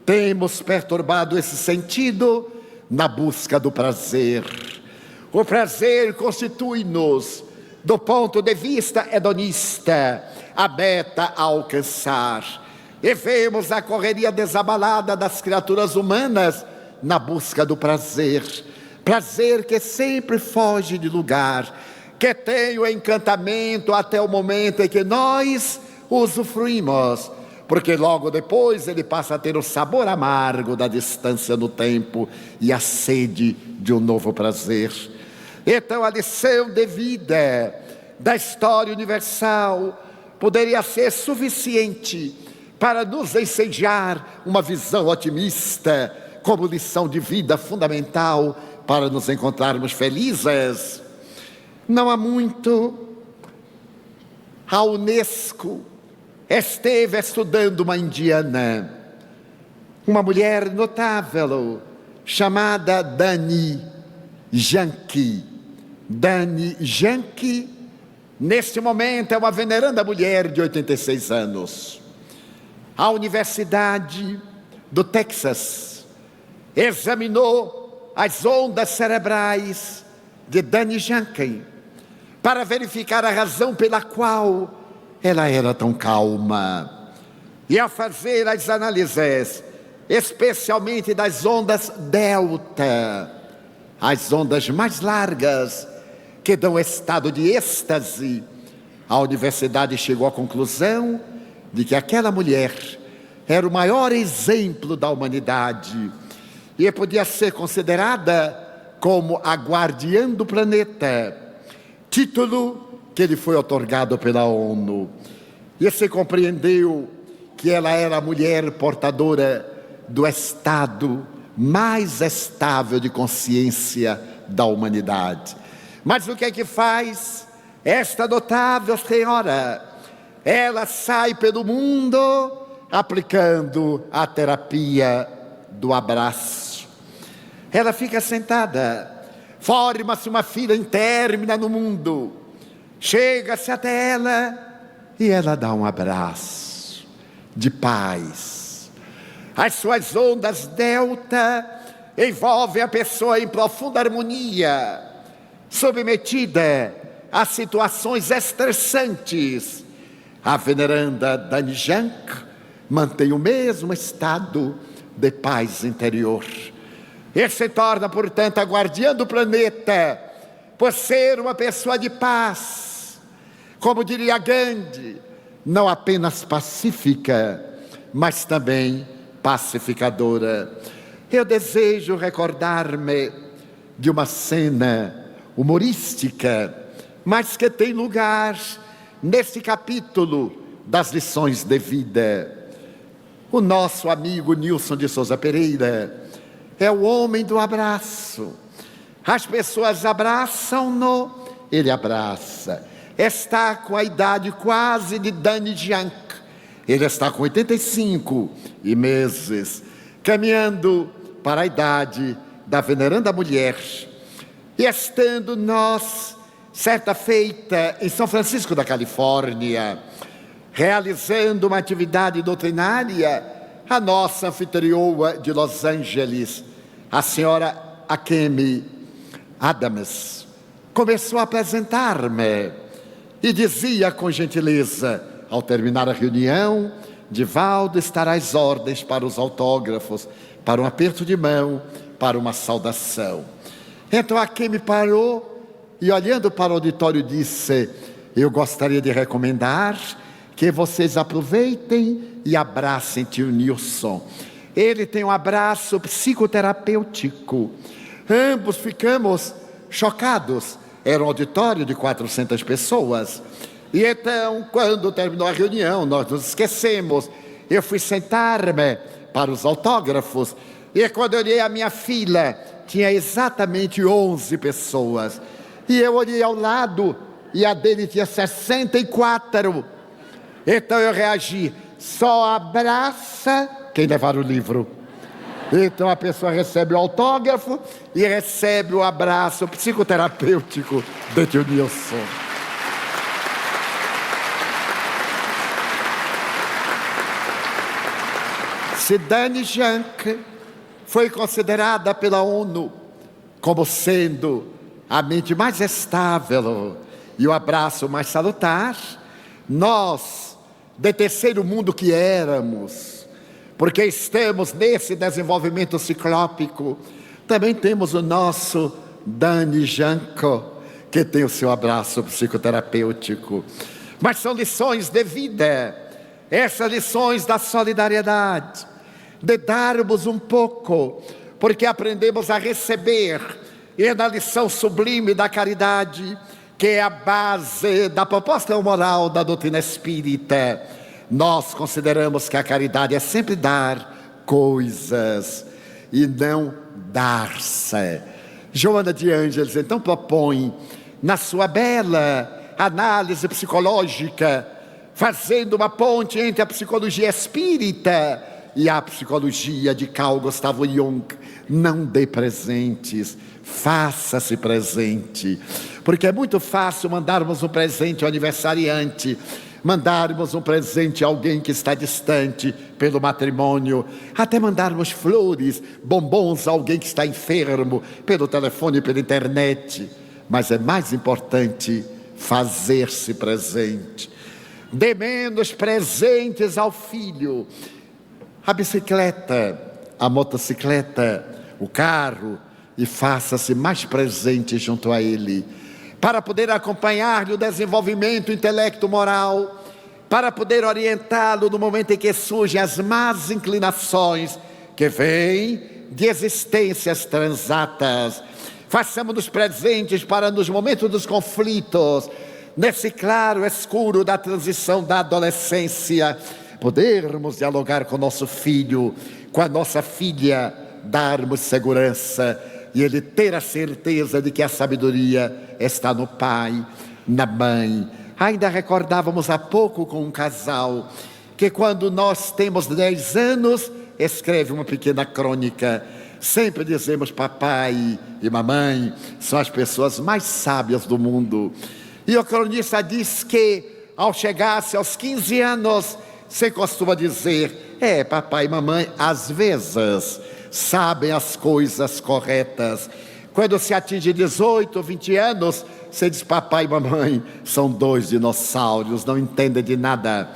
temos perturbado esse sentido na busca do prazer. O prazer constitui-nos, do ponto de vista hedonista, a meta a alcançar. E vemos a correria desabalada das criaturas humanas na busca do prazer. Prazer que sempre foge de lugar, que tem o encantamento até o momento em que nós usufruímos, porque logo depois ele passa a ter o sabor amargo da distância no tempo e a sede de um novo prazer. Então a lição de vida da história universal poderia ser suficiente para nos ensejar uma visão otimista como lição de vida fundamental para nos encontrarmos felizes. Não há muito, a Unesco esteve estudando uma indiana, uma mulher notável, chamada Dani Janki. Dani Janki, neste momento, é uma veneranda mulher de 86 anos. A Universidade do Texas examinou as ondas cerebrais de Dani Janki para verificar a razão pela qual ela era tão calma. E ao fazer as análises, especialmente das ondas delta, as ondas mais largas, que dão estado de êxtase, a universidade chegou à conclusão de que aquela mulher era o maior exemplo da humanidade e podia ser considerada como a guardiã do planeta, título que lhe foi otorgado pela ONU. E se compreendeu que ela era a mulher portadora do estado mais estável de consciência da humanidade. Mas o que é que faz esta notável senhora? Ela sai pelo mundo aplicando a terapia do abraço. Ela fica sentada, forma-se uma fila intermina no mundo, chega-se até ela e ela dá um abraço de paz. As suas ondas delta envolvem a pessoa em profunda harmonia, submetida a situações estressantes. A veneranda Dani Janki mantém o mesmo estado de paz interior. E se torna, portanto, a guardiã do planeta, por ser uma pessoa de paz. Como diria Gandhi, não apenas pacífica, mas também pacificadora. Eu desejo recordar-me de uma cena humorística, mas que tem lugar nesse capítulo das lições de vida. O nosso amigo Nilson de Souza Pereira é o homem do abraço. As pessoas abraçam-no, ele abraça. Está com a idade quase de Dani Janki. Ele está com 85 meses, caminhando para a idade da veneranda mulher. E estando nós, certa feita, em São Francisco da Califórnia, realizando uma atividade doutrinária, a nossa anfitrioa de Los Angeles, a senhora Akemi Adams, começou a apresentar-me e dizia com gentileza, ao terminar a reunião: Divaldo, estará às ordens para os autógrafos, para um aperto de mão, para uma saudação. Então a Akemi parou e, olhando para o auditório, disse: eu gostaria de recomendar que vocês aproveitem e abracem tio Nilson. Ele tem um abraço psicoterapêutico. Ambos ficamos chocados. Era um auditório de 400 pessoas. E então, quando terminou a reunião, nós nos esquecemos. Eu fui sentar-me para os autógrafos. E quando eu olhei a minha fila, tinha exatamente 11 pessoas. E eu olhei ao lado e a dele tinha 64. Então eu reagi: só abraça quem levar o livro. Então a pessoa recebe o autógrafo e recebe o abraço psicoterapêutico de tio Nilson. Siddhani Jank foi considerada pela ONU como sendo a mente mais estável e o abraço mais salutar. Nós, de terceiro mundo que éramos, porque estamos nesse desenvolvimento ciclópico, também temos o nosso Dani Janko, que tem o seu abraço psicoterapêutico. Mas são lições de vida, essas lições da solidariedade, de darmos um pouco, porque aprendemos a receber, e na lição sublime da caridade, que é a base da proposta moral da doutrina espírita, nós consideramos que a caridade é sempre dar coisas e não dar-se. Joana de Ângeles então propõe, na sua bela análise psicológica, fazendo uma ponte entre a psicologia espírita e a psicologia de Carl Gustav Jung: não dê presentes, faça-se presente. Porque é muito fácil mandarmos um presente ao aniversariante, mandarmos um presente a alguém que está distante pelo matrimônio, até mandarmos flores, bombons a alguém que está enfermo, pelo telefone e pela internet. Mas é mais importante fazer-se presente. Dê menos presentes ao filho. A bicicleta, a motocicleta, o carro, e faça-se mais presente junto a ele, para poder acompanhar-lhe o desenvolvimento intelecto-moral, para poder orientá-lo no momento em que surgem as más inclinações que vêm de existências transatas. Façamos-nos presentes para, nos momentos dos conflitos, nesse claro escuro da transição da adolescência, podermos dialogar com nosso filho, com a nossa filha, darmos segurança e ele ter a certeza de que a sabedoria está no pai, na mãe. Ainda recordávamos há pouco com um casal que, quando nós temos 10 anos, escreve uma pequena crônica. Sempre dizemos: papai e mamãe são as pessoas mais sábias do mundo. E o cronista diz que, ao chegar-se aos 15 anos, você costuma dizer: papai e mamãe às vezes sabem as coisas corretas. Quando se atinge 18, 20 anos, você diz: papai e mamãe são 2 dinossauros, não entendem de nada.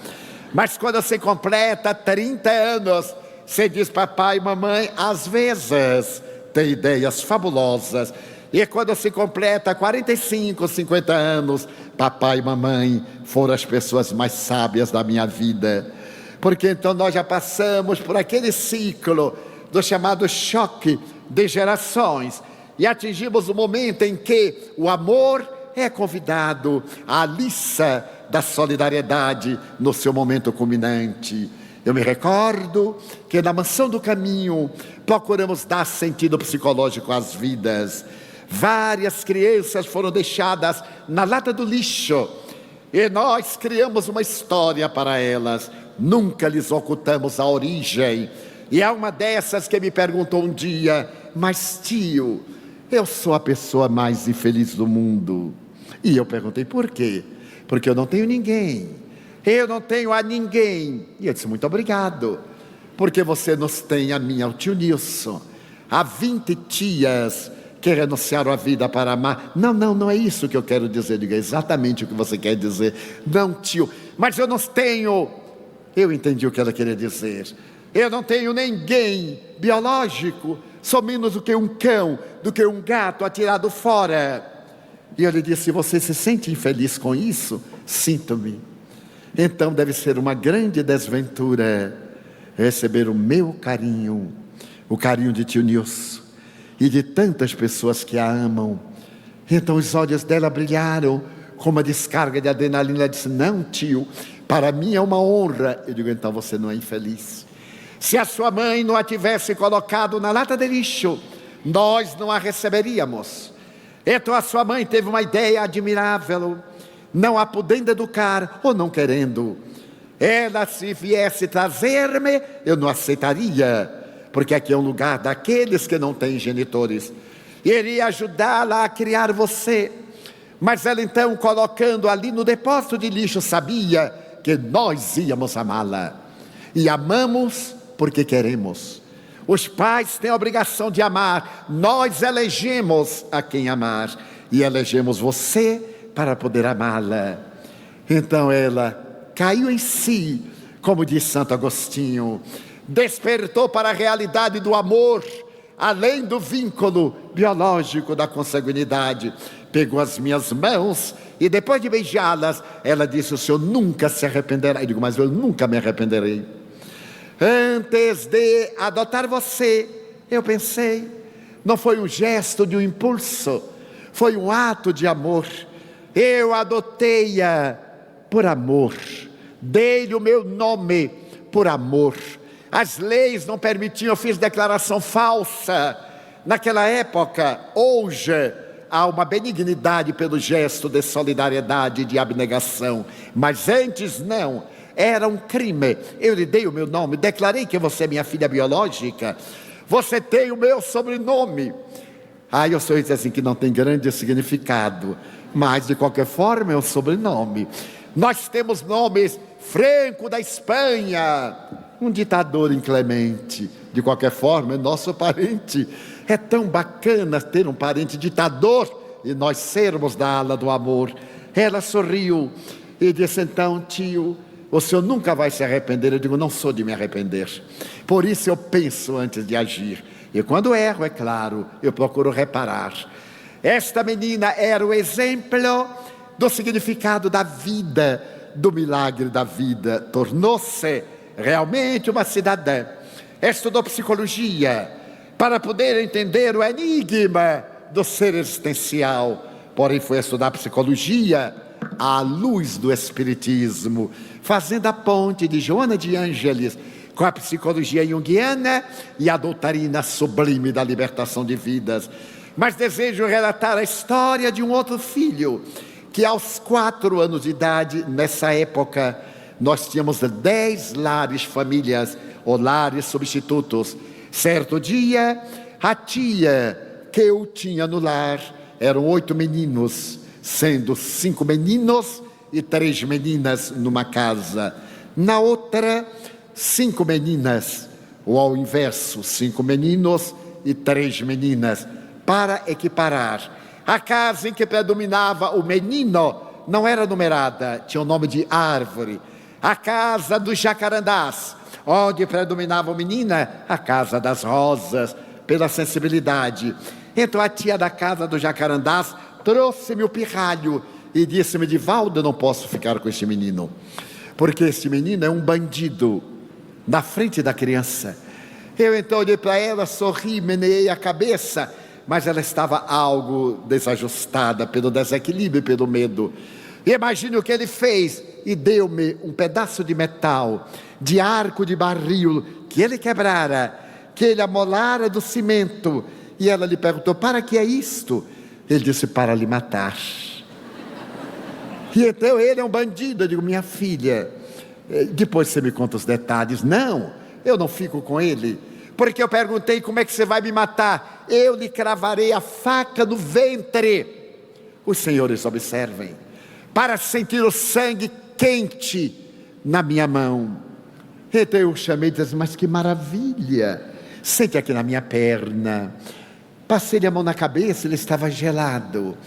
Mas quando você completa 30 anos, você diz: papai e mamãe às vezes têm ideias fabulosas. E quando se completa 45, 50 anos, papai e mamãe foram as pessoas mais sábias da minha vida. Porque então nós já passamos por aquele ciclo do chamado choque de gerações e atingimos o momento em que o amor é convidado à liça da solidariedade no seu momento culminante. Eu me recordo que na Mansão do Caminho procuramos dar sentido psicológico às vidas. Várias crianças foram deixadas na lata do lixo e nós criamos uma história para elas. Nunca lhes ocultamos a origem. E há uma dessas que me perguntou um dia: mas tio, eu sou a pessoa mais infeliz do mundo. E eu perguntei: por quê? Porque eu não tenho ninguém. Eu não tenho a ninguém. E eu disse: muito obrigado, porque você nos tem a mim, ao tio Nilson. Há 20 tias que renunciaram à vida para amar. Não é isso que eu quero dizer. Diga exatamente o que você quer dizer. Não, tio, mas eu não tenho. Eu entendi o que ela queria dizer. Eu não tenho ninguém biológico. Sou menos do que um cão, do que um gato atirado fora. E eu lhe disse: você se sente infeliz com isso? Sinto-me. Então deve ser uma grande desventura receber o meu carinho, o carinho de tio Nilson e de tantas pessoas que a amam. Então os olhos dela brilharam com uma descarga de adrenalina. Ela disse: não, tio, para mim é uma honra. Eu digo: então você não é infeliz. Se a sua mãe não a tivesse colocado na lata de lixo, nós não a receberíamos. Então a sua mãe teve uma ideia admirável, não a podendo educar ou não querendo. Ela, se viesse trazer-me, eu não aceitaria, porque aqui é um lugar daqueles que não têm genitores. Iria ajudá-la a criar você. Mas ela então, colocando ali no depósito de lixo, sabia que nós íamos amá-la. E amamos porque queremos. Os pais têm a obrigação de amar. Nós elegemos a quem amar. E elegemos você para poder amá-la. Então ela caiu em si, como diz Santo Agostinho. Despertou para a realidade do amor, além do vínculo biológico da consanguinidade. Pegou as minhas mãos e depois de beijá-las, ela disse: o senhor nunca se arrependerá. Eu digo: mas eu nunca me arrependerei. Antes de adotar você, eu pensei, não foi um gesto de um impulso, foi um ato de amor. Eu adotei-a por amor, dei-lhe o meu nome por amor. As leis não permitiam, eu fiz declaração falsa. Naquela época, hoje, há uma benignidade pelo gesto de solidariedade e de abnegação. Mas antes não, era um crime. Eu lhe dei o meu nome, declarei que você é minha filha biológica. Você tem o meu sobrenome. Aí o senhor diz assim que não tem grande significado, mas de qualquer forma é um sobrenome. Nós temos nomes: Franco da Espanha, um ditador inclemente. De qualquer forma é nosso parente. É tão bacana ter um parente ditador e nós sermos da ala do amor. Ela sorriu e disse: então, tio, o senhor nunca vai se arrepender. Eu digo: não sou de me arrepender. Por isso eu penso antes de agir. E quando erro, é claro, eu procuro reparar. Esta menina era o exemplo do significado da vida, do milagre da vida. Tornou-se realmente uma cidadã. Estudou psicologia para poder entender o enigma do ser existencial. Porém foi estudar psicologia à luz do espiritismo, fazendo a ponte de Joana de Ângeles com a psicologia junguiana e a doutrina sublime da libertação de vidas. Mas desejo relatar a história de um outro filho, que aos 4 anos de idade, nessa época, nós tínhamos 10 lares, famílias ou lares substitutos. Certo dia, a tia que eu tinha no lar, eram 8 meninos, sendo 5 meninos e 3 meninas numa casa. Na outra, 5 meninas, ou ao inverso, 5 meninos e 3 meninas, para equiparar. A casa em que predominava o menino não era numerada, tinha o nome de árvore. A casa dos jacarandás, onde predominava a menina, a casa das rosas, pela sensibilidade. Então a tia da casa dos jacarandás trouxe-me o pirralho e disse-me: Divaldo, eu não posso ficar com este menino, porque este menino é um bandido, na frente da criança. Eu então olhei para ela, sorri, meneei a cabeça, mas ela estava algo desajustada pelo desequilíbrio e pelo medo. E imagine o que ele fez, e deu-me um pedaço de metal, de arco de barril, que ele quebrara, que ele amolara do cimento. E ela lhe perguntou: para que é isto? Ele disse: para lhe matar. E então ele é um bandido. Eu digo: minha filha, depois você me conta os detalhes. Não, eu não fico com ele, porque eu perguntei: como é que você vai me matar? Eu lhe cravarei a faca no ventre. Os senhores observem, para sentir o sangue quente na minha mão. Então eu chamei e disse: mas que maravilha, sente aqui na minha perna. Passei-lhe a mão na cabeça, ele estava gelado.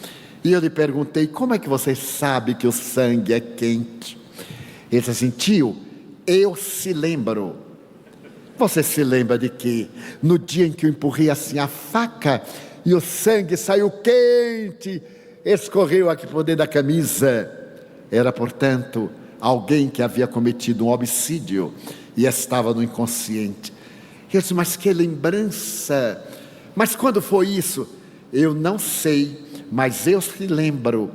E eu lhe perguntei: como é que você sabe que o sangue é quente? Ele disse assim: tio, eu se lembro. Você se lembra de que no dia em que eu empurrei assim a faca e o sangue saiu quente, escorreu aqui por dentro da camisa? Era, portanto, alguém que havia cometido um homicídio e estava no inconsciente. Eu disse: mas que lembrança! Mas quando foi isso? Eu não sei, mas eu se lembro.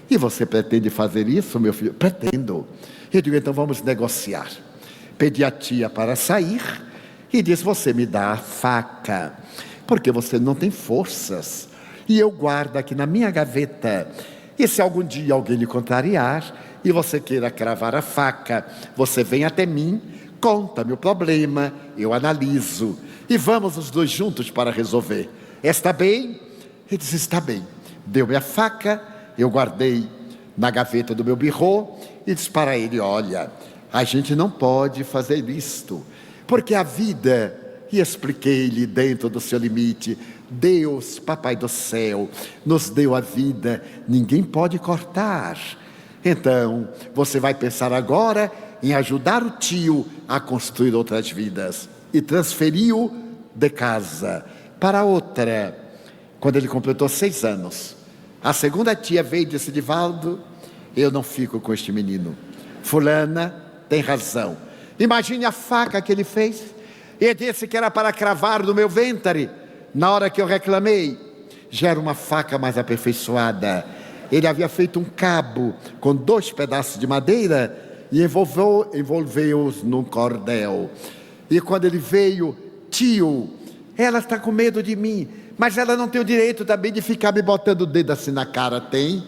E você pretende fazer isso, meu filho? Pretendo. Eu digo: então vamos negociar. Pedi a tia para sair e disse: você me dá a faca, porque você não tem forças, e eu guardo aqui na minha gaveta. E se algum dia alguém lhe contrariar e você queira cravar a faca, você vem até mim, conta-me o problema, eu analiso. e vamos os dois juntos para resolver. Está bem? Ele disse, está bem. Deu-me a faca, eu guardei na gaveta do meu birô e disse para ele, olha, a gente não pode fazer isto, porque a vida, e expliquei-lhe dentro do seu limite, Deus, Papai do céu, nos deu a vida, ninguém pode cortar. Então, você vai pensar agora em ajudar o tio a construir outras vidas. E transferiu de casa para outra. Quando ele completou 6 anos, a segunda tia veio e disse, Divaldo, eu não fico com este menino. Fulana tem razão. Imagine a faca que ele fez. Ele disse que era para cravar no meu ventre. Na hora que eu reclamei, já era uma faca mais aperfeiçoada. Ele havia feito um cabo com 2 pedaços de madeira e envolveu-os num cordel. E quando ele veio, tio, ela está com medo de mim, mas ela não tem o direito também de ficar me botando o dedo assim na cara, tem?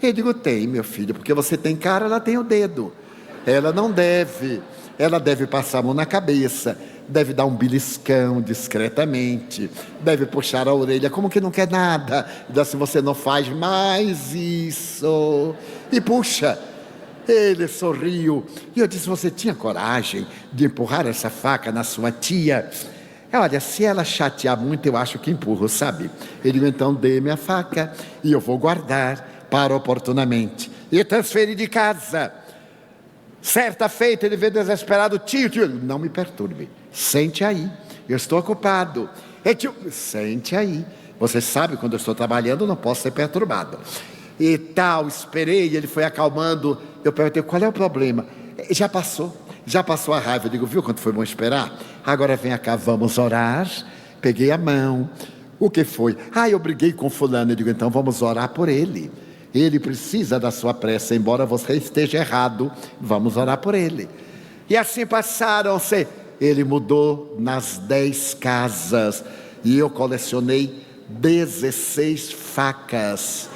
Eu digo, tem, meu filho, porque você tem cara, ela tem o dedo. Ela não deve, ela deve passar a mão na cabeça, deve dar um beliscão discretamente, deve puxar a orelha como que não quer nada, diz assim, você não faz mais isso, e puxa. Ele sorriu, e eu disse, você tinha coragem de empurrar essa faca na sua tia? Olha, se ela chatear muito, eu acho que empurro, sabe? Ele disse, então dê-me a faca, e eu vou guardar para oportunamente. E transferi de casa. Certa feita, ele veio desesperado, tio, não me perturbe, sente aí, eu estou ocupado. E tio, sente aí, você sabe, quando eu estou trabalhando, não posso ser perturbado. E tal, esperei, ele foi acalmando. Eu perguntei, qual é o problema? Já passou a raiva. Eu digo, viu quanto foi bom esperar? Agora vem cá, vamos orar. Peguei a mão. O que foi? Eu briguei com fulano. Eu digo, então vamos orar por ele. Ele precisa da sua pressa, embora você esteja errado, vamos orar por ele. E assim passaram-se. Ele mudou nas 10 casas. E eu colecionei 16 facas.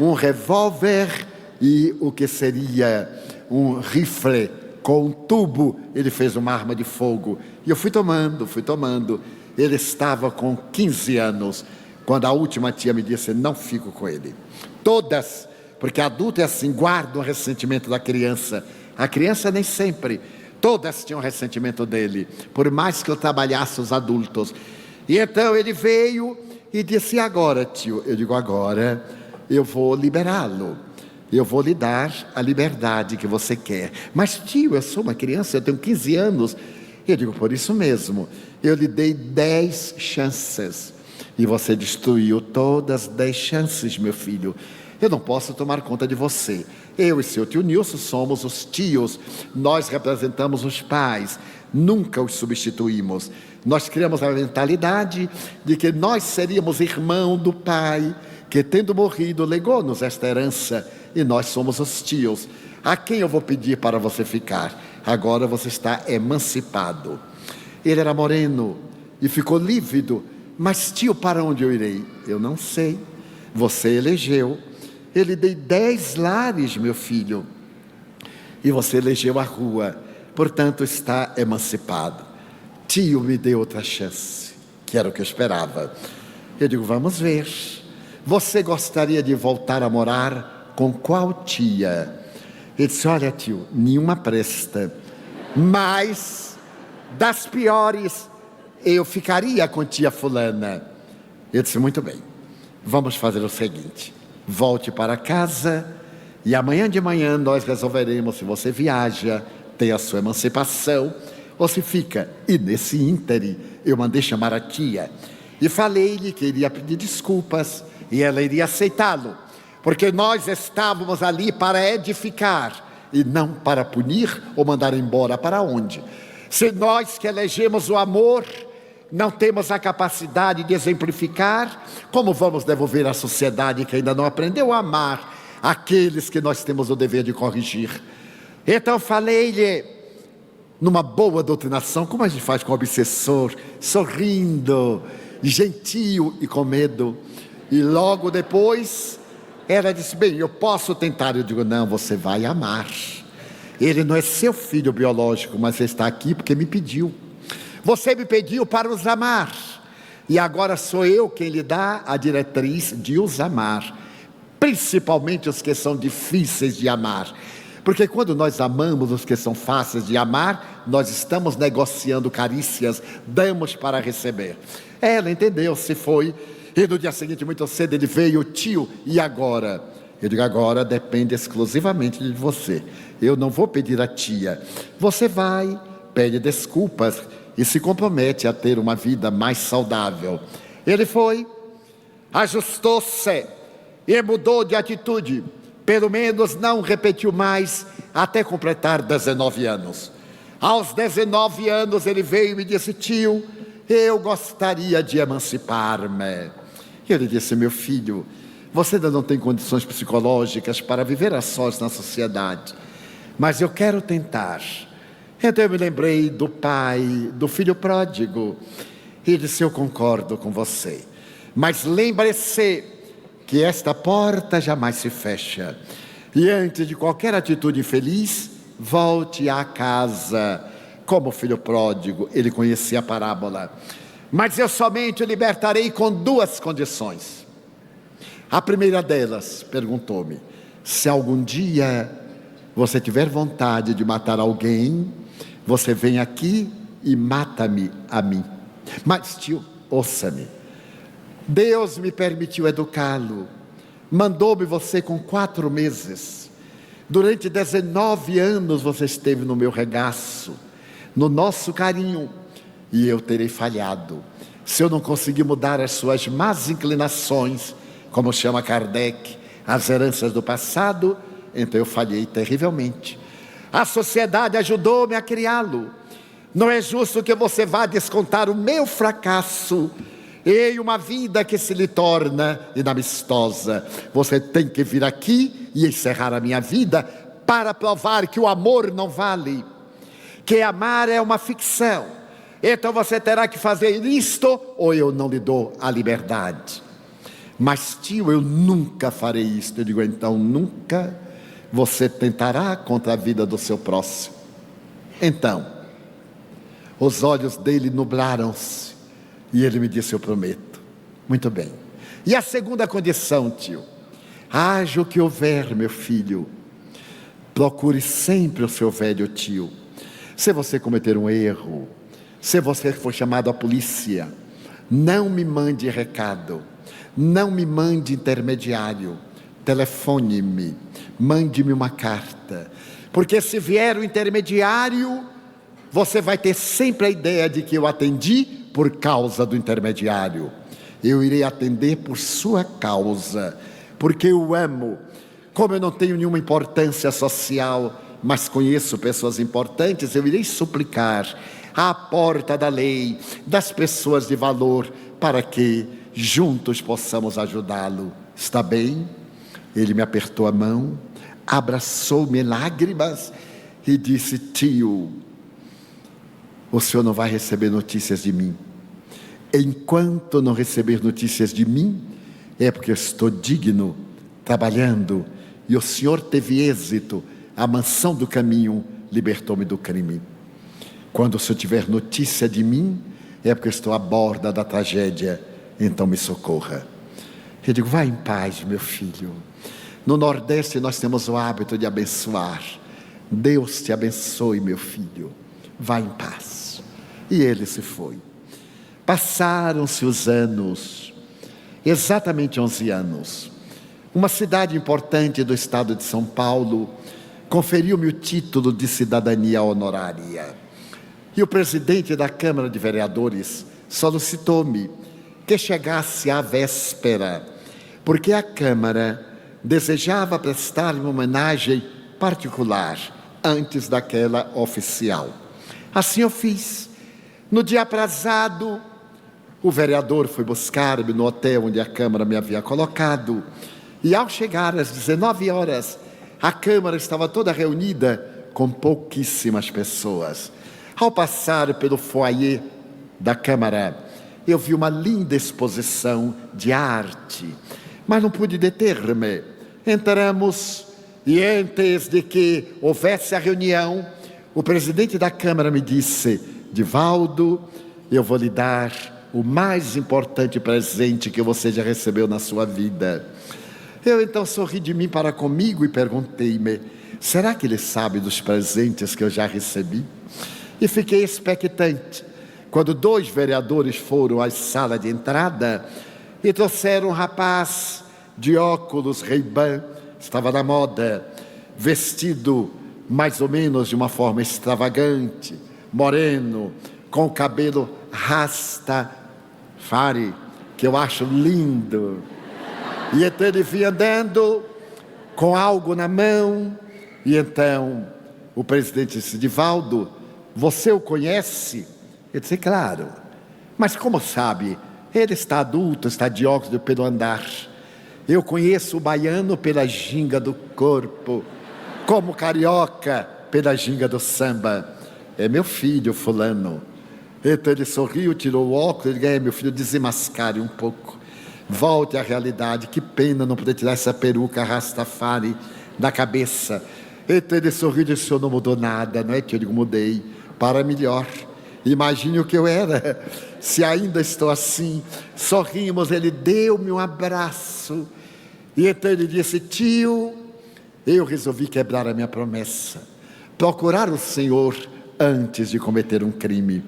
Um revólver e o que seria um rifle com um tubo, ele fez uma arma de fogo. E eu fui tomando. Ele estava com 15 anos, quando a última tia me disse, não fico com ele. Todas, porque adulto é assim, guarda o ressentimento da criança. A criança nem sempre, todas tinham ressentimento dele, por mais que eu trabalhasse os adultos. E então ele veio e disse, e agora, tio? Eu digo, agora eu vou liberá-lo, eu vou lhe dar a liberdade que você quer. Mas tio, eu sou uma criança, eu tenho 15 anos. Eu digo, por isso mesmo, eu lhe dei 10 chances, e você destruiu todas as 10 chances, meu filho. Eu não posso tomar conta de você. Eu e seu tio Nilson somos os tios, nós representamos os pais, nunca os substituímos. Nós criamos a mentalidade de que nós seríamos irmão do pai, que tendo morrido legou-nos esta herança, e nós somos os tios. A quem eu vou pedir para você ficar? Agora você está emancipado. Ele era moreno e ficou lívido. Mas tio, para onde eu irei? Eu não sei. Você elegeu. Eu lhe dei 10 lares, meu filho, e você elegeu a rua, portanto está emancipado. Tio, me dê outra chance, que era o que eu esperava. Eu digo, vamos ver. Você gostaria de voltar a morar com qual tia? Ele disse, olha tio, nenhuma presta, mas das piores, eu ficaria com tia fulana. Eu disse, muito bem, vamos fazer o seguinte, volte para casa e amanhã de manhã nós resolveremos se você viaja, tem a sua emancipação, ou se fica. E nesse íntere eu mandei chamar a tia e falei-lhe que iria pedir desculpas e ela iria aceitá-lo, porque nós estávamos ali para edificar e não para punir ou mandar embora. Para onde? Se nós que elegemos o amor não temos a capacidade de exemplificar, como vamos devolver à sociedade que ainda não aprendeu a amar aqueles que nós temos o dever de corrigir? Então falei-lhe numa boa doutrinação, como a gente faz com o obsessor, sorrindo, gentil e com medo. E logo depois ela disse, bem, eu posso tentar. Eu digo, não, você vai amar. Ele não é seu filho biológico, mas ele está aqui porque me pediu. Você me pediu para os amar, e agora sou eu quem lhe dá a diretriz de os amar, principalmente os que são difíceis de amar. Porque quando nós amamos os que são fáceis de amar, nós estamos negociando carícias, damos para receber. Ela entendeu, se foi, e no dia seguinte, muito cedo, ele veio, tio, e agora? Eu digo, agora depende exclusivamente de você. Eu não vou pedir a tia. Você vai, pede desculpas e se compromete a ter uma vida mais saudável. Ele foi, ajustou-se e mudou de atitude. Pelo menos não repetiu mais até completar 19 anos. Aos 19 anos ele veio e me disse, tio, eu gostaria de emancipar-me. Eu lhe disse, meu filho, você ainda não tem condições psicológicas para viver a sós na sociedade, mas eu quero tentar. Então eu me lembrei do pai, do filho pródigo, e disse, eu concordo com você, mas lembre-se que esta porta jamais se fecha, e antes de qualquer atitude infeliz, volte à casa. Como o filho pródigo, ele conhecia a parábola, mas eu somente o libertarei com 2 condições. A primeira delas, perguntou-me, se algum dia você tiver vontade de matar alguém, você vem aqui e mata-me a mim. Mas tio, ouça-me, Deus me permitiu educá-lo, mandou-me você com 4 meses, durante 19 anos você esteve no meu regaço, no nosso carinho, e eu terei falhado, se eu não conseguir mudar as suas más inclinações, como chama Kardec, as heranças do passado, então eu falhei terrivelmente. A sociedade ajudou-me a criá-lo, não é justo que você vá descontar o meu fracasso em uma vida que se lhe torna inamistosa. Você tem que vir aqui e encerrar a minha vida para provar que o amor não vale, que amar é uma ficção. Então você terá que fazer isto ou eu não lhe dou a liberdade. Mas tio, eu nunca farei isto. Eu digo, então nunca você tentará contra a vida do seu próximo. Então, os olhos dele nublaram-se e ele me disse, eu prometo. Muito bem. E a segunda condição, tio, haja o que houver, meu filho, procure sempre o seu velho tio. Se você cometer um erro, se você for chamado à polícia, não me mande recado, não me mande intermediário, telefone-me, mande-me uma carta, porque se vier o intermediário, você vai ter sempre a ideia de que eu atendi por causa do intermediário. Eu irei atender por sua causa, porque eu amo. Como eu não tenho nenhuma importância social, mas conheço pessoas importantes, eu irei suplicar à porta da lei, das pessoas de valor, para que juntos possamos ajudá-lo. Está bem? Ele me apertou a mão, abraçou-me em lágrimas e disse, tio, o senhor não vai receber notícias de mim. Enquanto não receber notícias de mim, é porque eu estou digno, trabalhando, e o senhor teve êxito, a mansão do caminho libertou-me do crime. Quando o senhor tiver notícia de mim, é porque eu estou à borda da tragédia, então me socorra. Eu digo, vai em paz, meu filho. No Nordeste nós temos o hábito de abençoar. Deus te abençoe, meu filho. Vai em paz. E ele se foi. Passaram-se os anos, exatamente 11 anos. Uma cidade importante do estado de São Paulo conferiu-me o título de cidadania honorária. E o presidente da Câmara de Vereadores solicitou-me que chegasse à véspera, porque a Câmara desejava prestar-me uma homenagem particular antes daquela oficial. Assim eu fiz. No dia aprazado, o vereador foi buscar-me no hotel onde a Câmara me havia colocado, e ao chegar às 19 horas, a Câmara estava toda reunida com pouquíssimas pessoas. Ao passar pelo foyer da Câmara, eu vi uma linda exposição de arte, mas não pude deter-me. Entramos e antes de que houvesse a reunião, o presidente da Câmara me disse, Divaldo, eu vou lhe dar o mais importante presente que você já recebeu na sua vida. Eu então sorri de mim para comigo e perguntei-me: será que ele sabe dos presentes que eu já recebi? E fiquei expectante. Quando 2 vereadores foram à sala de entrada e trouxeram um rapaz de óculos Ray-Ban, estava na moda, vestido mais ou menos de uma forma extravagante, moreno, com o cabelo Rastafari, que eu acho lindo. E então ele vinha andando com algo na mão. E então o presidente disse: Divaldo, você o conhece? Eu disse: claro. Mas como sabe? Ele está adulto, está de óculos pelo andar. Eu conheço o baiano pela ginga do corpo, como carioca pela ginga do samba. É meu filho, fulano. Então ele sorriu, tirou o óculos e disse: meu filho, desenmascare um pouco. Volte à realidade. Que pena não poder tirar essa peruca Rastafari da cabeça. Então ele sorriu e disse: o senhor não mudou nada, não é? Que eu digo: mudei para melhor. Imagine o que eu era, se ainda estou assim. Sorrimos, ele deu-me um abraço. E então ele disse: tio, eu resolvi quebrar a minha promessa, procurar o Senhor antes de cometer um crime.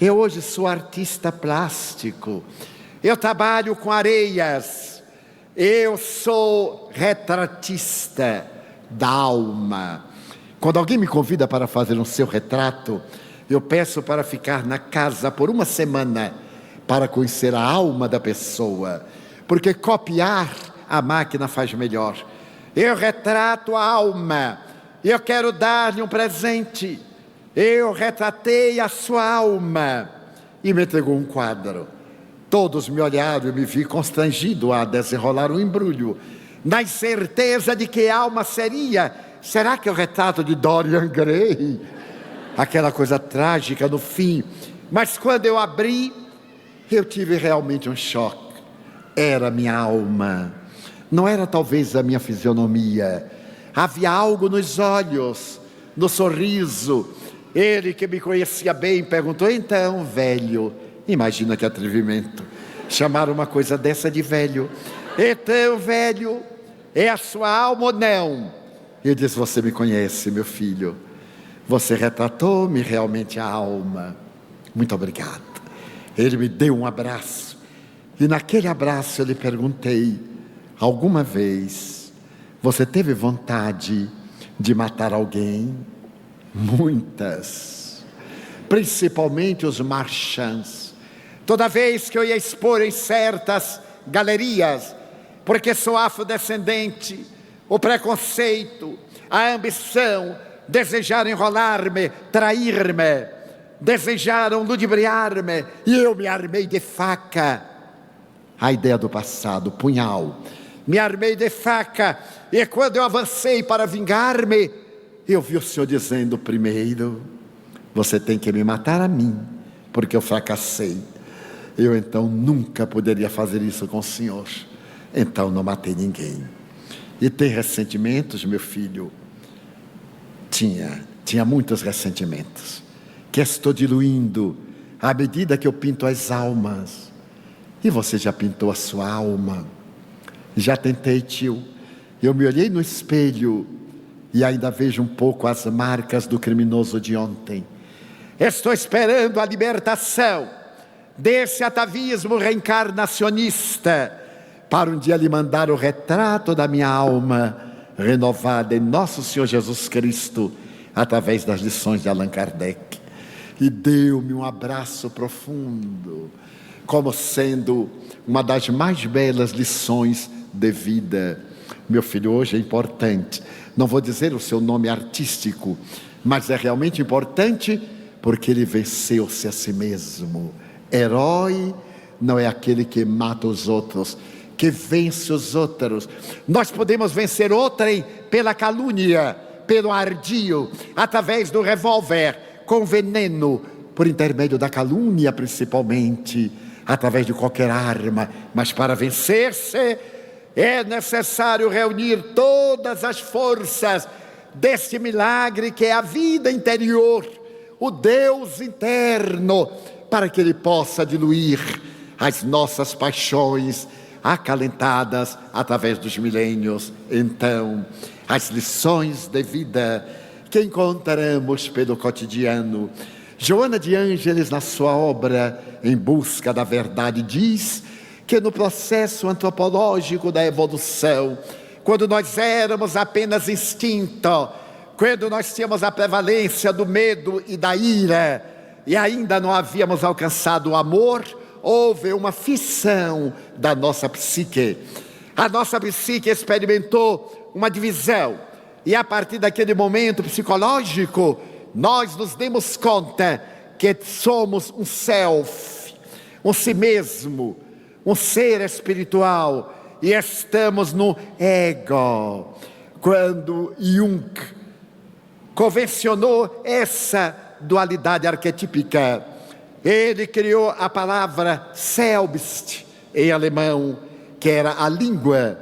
Eu hoje sou artista plástico, eu trabalho com areias, eu sou retratista da alma. Quando alguém me convida para fazer um seu retrato, eu peço para ficar na casa por uma semana para conhecer a alma da pessoa, porque copiar a máquina faz melhor. Eu retrato a alma, eu quero dar-lhe um presente. Eu retratei a sua alma. E me entregou um quadro. Todos me olharam e me vi constrangido a desenrolar um embrulho, na incerteza de que alma seria. Será que é o retrato de Dorian Gray? Aquela coisa trágica no fim. Mas quando eu abri, eu tive realmente um choque. Era a minha alma. Não era talvez a minha fisionomia. Havia algo nos olhos, no sorriso. Ele, que me conhecia bem, perguntou: então, velho, imagina que atrevimento, chamar uma coisa dessa de velho. Então, velho, é a sua alma ou não? Eu disse: você me conhece, meu filho. Você retratou-me realmente a alma. Muito obrigado. Ele me deu um abraço. E naquele abraço eu lhe perguntei: alguma vez você teve vontade de matar alguém? Muitas. Principalmente os marchands. Toda vez que eu ia expor em certas galerias, porque sou afrodescendente, o preconceito, a ambição, desejaram enrolar-me, trair-me, desejaram ludibriar-me, e eu me armei de faca. A ideia do passado, punhal. Me armei de faca, e quando eu avancei para vingar-me, eu vi o Senhor dizendo: primeiro, você tem que me matar a mim, porque eu fracassei. Eu então nunca poderia fazer isso com o Senhor. Então não matei ninguém. E tem ressentimentos, meu filho? Tinha muitos ressentimentos, que estou diluindo à medida que eu pinto as almas. E você já pintou a sua alma? Já tentei, tio. Eu me olhei no espelho e ainda vejo um pouco as marcas do criminoso de ontem. Estou esperando a libertação desse atavismo reencarnacionista, para um dia lhe mandar o retrato da minha alma, renovada em nosso Senhor Jesus Cristo, através das lições de Allan Kardec. E deu-me um abraço profundo, como sendo uma das mais belas lições de vida. Meu filho, hoje é importante, não vou dizer o seu nome artístico, mas é realmente importante, porque ele venceu-se a si mesmo. Herói não é aquele que mata os outros, que vence os outros. Nós podemos vencer outrem pela calúnia, pelo ardil, através do revólver, com veneno, por intermédio da calúnia principalmente, através de qualquer arma. Mas para vencer-se, é necessário reunir todas as forças deste milagre que é a vida interior, o Deus interno, para que Ele possa diluir as nossas paixões acalentadas através dos milênios. Então, as lições de vida que encontramos pelo cotidiano. Joana de Ângeles, na sua obra Em Busca da Verdade, diz que no processo antropológico da evolução, quando nós éramos apenas instinto, quando nós tínhamos a prevalência do medo e da ira, e ainda não havíamos alcançado o amor, houve uma fissão da nossa psique. A nossa psique experimentou uma divisão, e a partir daquele momento psicológico, nós nos demos conta que somos um self, um si mesmo, um ser espiritual, e estamos no ego. Quando Jung convencionou essa dualidade arquetípica, ele criou a palavra Selbst, em alemão, que era a língua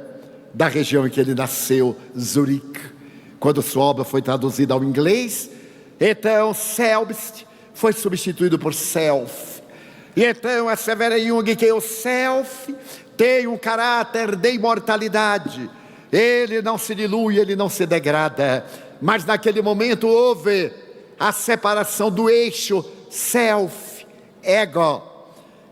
da região em que ele nasceu, Zurique. Quando sua obra foi traduzida ao inglês, então Selbst foi substituído por Self. E então assevera Jung que o Self tem um caráter de imortalidade. Ele não se dilui, ele não se degrada. Mas naquele momento houve a separação do eixo Self, Ego.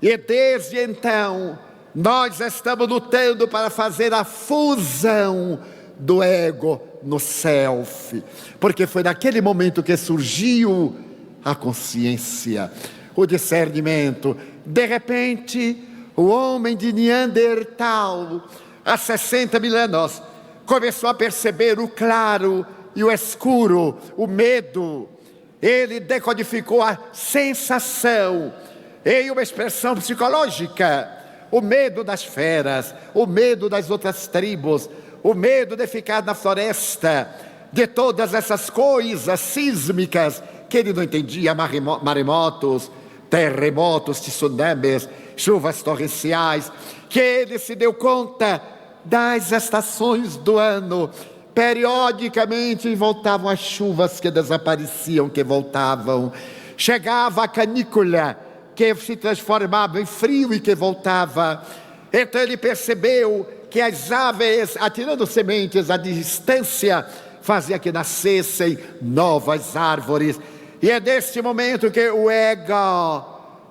E desde então, nós estamos lutando para fazer a fusão do ego no self. Porque foi naquele momento que surgiu a consciência, o discernimento. De repente, o homem de Neandertal, há 60 mil anos, começou a perceber o claro e o escuro, o medo. Ele decodificou a sensação em uma expressão psicológica. O medo das feras, o medo das outras tribos, o medo de ficar na floresta, de todas essas coisas sísmicas que ele não entendia, maremotos, terremotos, tsunamis, chuvas torrenciais, que ele se deu conta das estações do ano. Periodicamente voltavam as chuvas que desapareciam, que voltavam. Chegava a canícula, que se transformava em frio e que voltava. Então ele percebeu que as aves, atirando sementes à distância, fazia que nascessem novas árvores. E é neste momento que o ego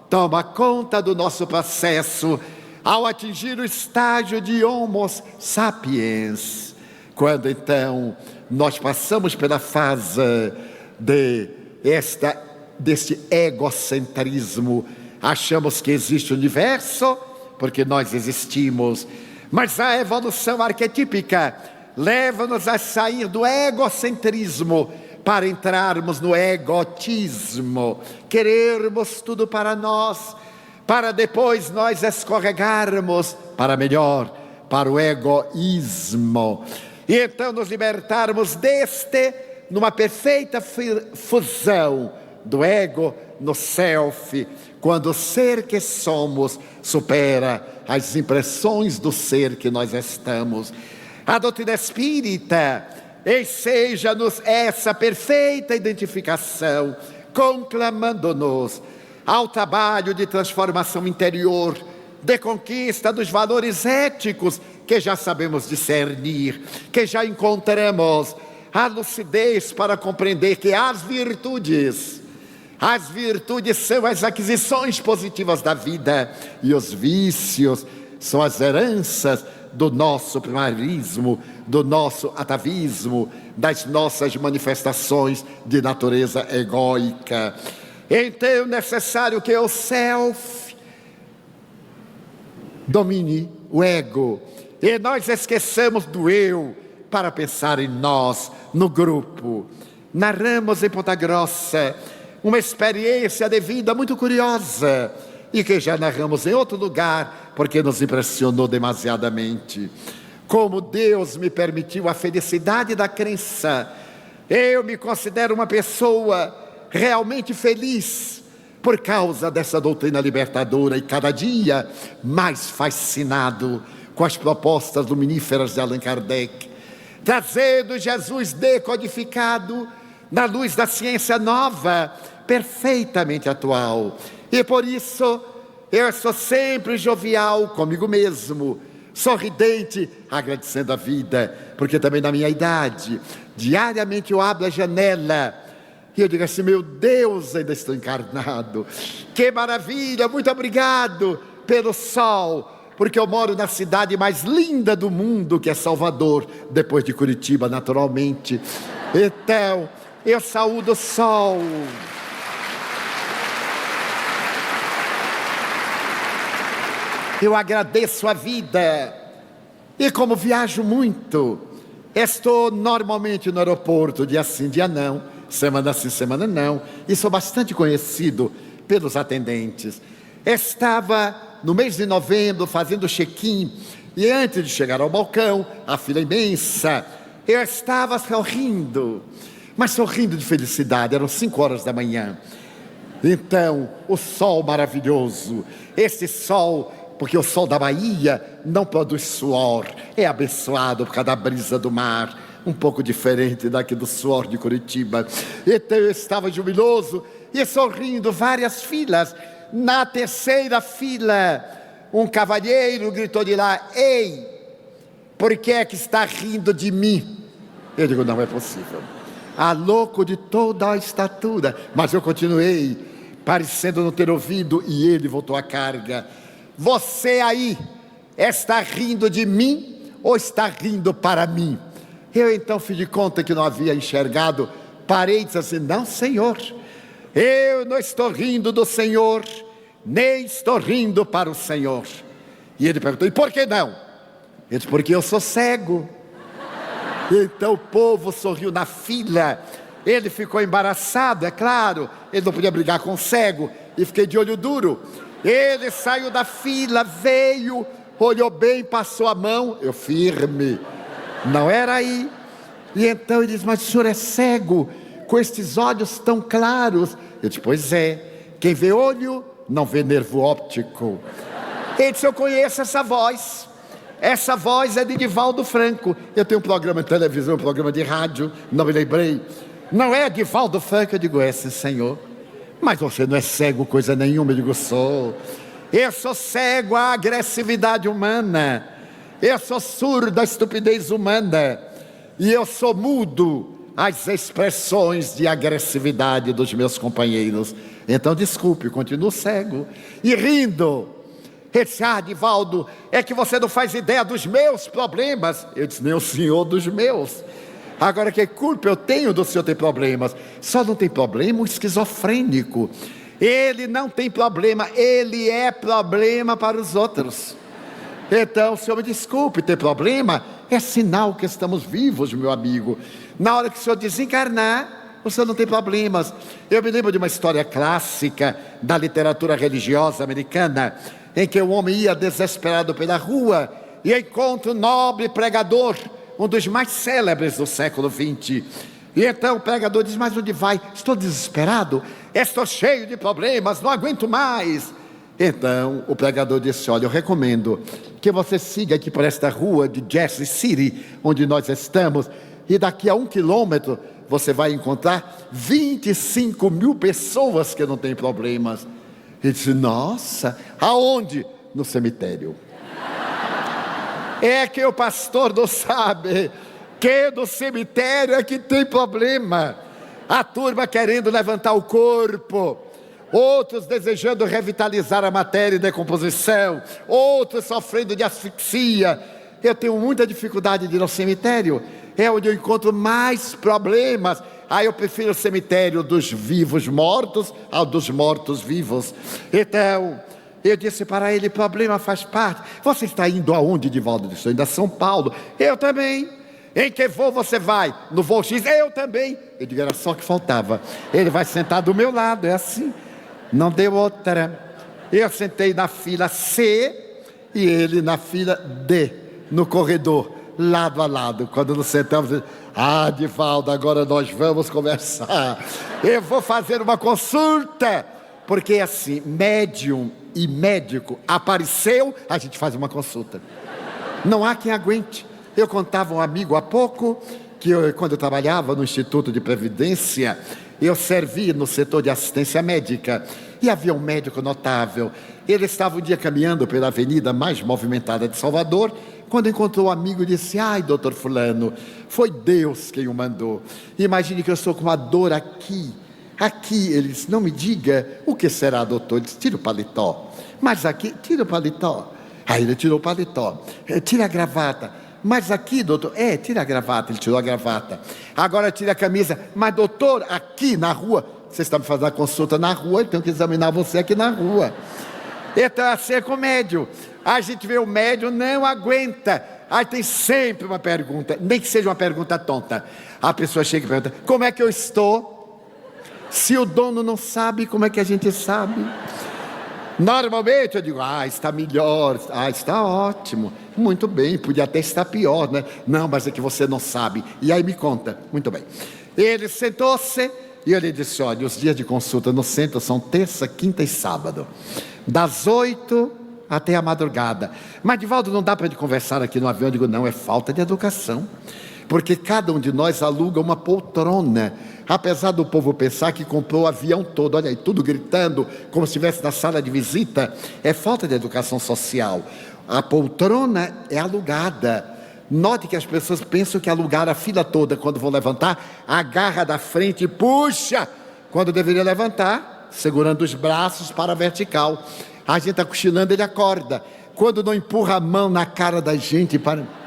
toma conta do nosso processo, ao atingir o estágio de Homo sapiens. Quando então nós passamos pela fase deste egocentrismo, achamos que existe o universo, porque nós existimos, mas a evolução arquetípica leva-nos a sair do egocentrismo para entrarmos no egotismo, querermos tudo para nós, para depois nós escorregarmos para melhor, para o egoísmo, e então nos libertarmos numa perfeita fusão do ego no self, quando o ser que somos supera as impressões do ser que nós estamos. A doutrina espírita enseja-nos essa perfeita identificação, conclamando-nos ao trabalho de transformação interior, de conquista dos valores éticos que já sabemos discernir, que já encontramos a lucidez para compreender que as virtudes são as aquisições positivas da vida, e os vícios são as heranças do nosso primarismo, do nosso atavismo, das nossas manifestações de natureza egóica. Então é necessário que o self domine o ego, e nós esqueçamos do eu para pensar em nós, no grupo. Narramos em Ponta Grossa uma experiência de vida muito curiosa, e que já narramos em outro lugar, porque nos impressionou demasiadamente. Como Deus me permitiu a felicidade da crença, eu me considero uma pessoa realmente feliz, por causa dessa doutrina libertadora, e cada dia mais fascinado com as propostas luminíferas de Allan Kardec, trazendo Jesus decodificado na luz da ciência nova, perfeitamente atual. E por isso eu sou sempre jovial comigo mesmo, sorridente, agradecendo a vida, porque também na minha idade, diariamente eu abro a janela e eu digo assim: meu Deus, ainda estou encarnado, que maravilha, muito obrigado pelo sol, porque eu moro na cidade mais linda do mundo, que é Salvador, depois de Curitiba, naturalmente. Então, eu saúdo o sol. Eu agradeço a vida. E como viajo muito, estou normalmente no aeroporto, dia sim, dia não, semana sim, semana não, e sou bastante conhecido pelos atendentes. Estava no mês de novembro fazendo check-in, e antes de chegar ao balcão, a fila imensa, eu estava sorrindo, mas sorrindo de felicidade. Eram 5 horas da manhã. Então, o sol maravilhoso, esse sol, porque o sol da Bahia não produz suor, é abençoado por causa da brisa do mar, um pouco diferente daqui do suor de Curitiba. Então eu estava jubiloso e sorrindo, várias filas. Na terceira fila, um cavalheiro gritou de lá: ei, por que é que está rindo de mim? Eu digo: não é possível. Ah, louco de toda a estatura. Mas eu continuei, parecendo não ter ouvido, e ele voltou à carga: você aí está rindo de mim ou está rindo para mim? Eu então fiz de conta que não havia enxergado, parei e disse assim: não, senhor, eu não estou rindo do Senhor, nem estou rindo para o Senhor. E ele perguntou: e por que não? Eu disse: porque eu sou cego. Então o povo sorriu na fila. Ele ficou embaraçado, é claro, ele não podia brigar com o cego, e fiquei de olho duro. Ele saiu da fila, veio, olhou bem, passou a mão, eu firme, não era aí. E então ele disse: mas o senhor é cego, com estes olhos tão claros? Eu disse: pois é, quem vê olho não vê nervo óptico. Ele disse: eu conheço essa voz é de Divaldo Franco. Eu tenho um programa de televisão, um programa de rádio, não me lembrei. Não é Divaldo Franco? Eu digo: é, sim, senhor. Mas você não é cego coisa nenhuma. Eu digo: sou. Eu sou cego à agressividade humana, eu sou surdo à estupidez humana, e eu sou mudo às expressões de agressividade dos meus companheiros. Então desculpe, continuo cego. E rindo, ele disse: ah, Divaldo, é que você não faz ideia dos meus problemas. Eu disse: nem o senhor dos meus. Agora, que culpa eu tenho do senhor ter problemas? Só não tem problema o esquizofrênico. Ele não tem problema, ele é problema para os outros. Então, o senhor me desculpe, ter problema é sinal que estamos vivos, meu amigo. Na hora que o senhor desencarnar, o senhor não tem problemas. Eu me lembro de uma história clássica da literatura religiosa americana, em que o homem ia desesperado pela rua e encontra um nobre pregador, um dos mais célebres do século XX. E então o pregador diz: mas onde vai? Estou desesperado, estou cheio de problemas, não aguento mais. Então o pregador disse: olha, eu recomendo que você siga aqui por esta rua de Jersey City, onde nós estamos, e daqui a 1 quilômetro você vai encontrar 25 mil pessoas que não têm problemas. Ele disse: nossa, aonde? No cemitério. É que o pastor não sabe que no cemitério é que tem problema. A turma querendo levantar o corpo, outros desejando revitalizar a matéria em decomposição, outros sofrendo de asfixia. Eu tenho muita dificuldade de ir ao cemitério, é onde eu encontro mais problemas. Aí eu prefiro o cemitério dos vivos mortos ao dos mortos vivos. Então eu disse para ele: problema faz parte. Você está indo aonde, Divaldo? Estou indo a São Paulo. Eu também. Em que voo você vai? No voo X? Eu também. Eu digo: era só o que faltava. Ele vai sentar do meu lado, é assim. Não deu outra. Eu sentei na fila C e ele na fila D, no corredor, lado a lado. Quando nos sentamos, ah, Divaldo, agora nós vamos conversar. Eu vou fazer uma consulta. Porque assim, médium e médico apareceu, a gente faz uma consulta. Não há quem aguente. Eu contava um amigo há pouco que quando eu trabalhava no Instituto de Previdência, eu servi no setor de assistência médica e havia um médico notável. Ele estava um dia caminhando pela avenida mais movimentada de Salvador, quando encontrou um amigo e disse: ai, doutor fulano, foi Deus quem o mandou. Imagine que eu estou com uma dor aqui. Ele disse: não me diga, o que será, doutor? Ele disse: tira o paletó. Mas aqui, tira o paletó. Aí ele tirou o paletó. Tira a gravata. Mas aqui, doutor, tira a gravata. Ele tirou a gravata. Agora tira a camisa. Mas doutor, aqui na rua, você está me fazendo a consulta na rua, eu tenho que examinar você aqui na rua. Então assim é com o médium. A gente vê o médium, não aguenta. Aí tem sempre uma pergunta, nem que seja uma pergunta tonta. A pessoa chega e pergunta: como é que eu estou? Se o dono não sabe, como é que a gente sabe? Normalmente eu digo: está melhor, está ótimo, muito bem, podia até estar pior, né? Não, mas é que você não sabe. E aí me conta. Muito bem. Ele sentou-se e eu lhe disse: olha, os dias de consulta no centro são terça, quinta e sábado, das 8 até a madrugada. Mas, Divaldo, não dá para gente conversar aqui no avião? Eu digo: não, é falta de educação. Porque cada um de nós aluga uma poltrona, apesar do povo pensar que comprou o avião todo, olha aí, tudo gritando, como se estivesse na sala de visita. É falta de educação social. A poltrona é alugada. Note que as pessoas pensam que alugaram a fila toda. Quando vão levantar, agarra da frente e puxa, quando deveria levantar, segurando os braços para a vertical. A gente está cochilando, ele acorda. Quando não empurra a mão na cara da gente para...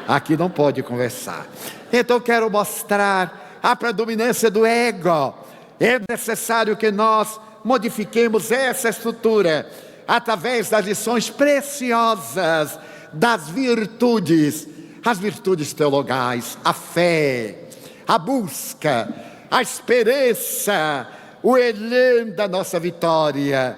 Aqui não pode conversar. Então eu quero mostrar a predominância do ego. É necessário que nós modifiquemos essa estrutura através das lições preciosas das virtudes, as virtudes teologais, a fé, a busca, a esperança, o elan da nossa vitória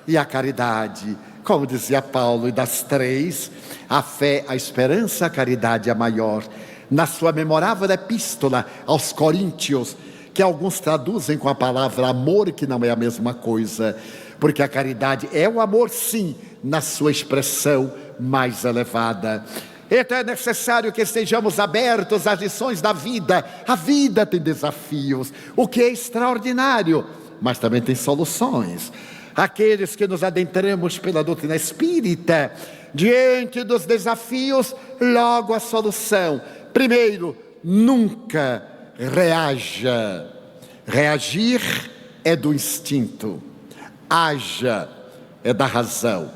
e a caridade. Como dizia Paulo, e das três, a fé, a esperança, a caridade é a maior. Na sua memorável epístola aos Coríntios, que alguns traduzem com a palavra amor, que não é a mesma coisa, porque a caridade é o amor, sim, na sua expressão mais elevada. Então é necessário que estejamos abertos às lições da vida. A vida tem desafios, o que é extraordinário, mas também tem soluções. Aqueles que nos adentramos pela doutrina espírita, diante dos desafios, logo a solução. Primeiro, nunca reaja. Reagir é do instinto, haja é da razão.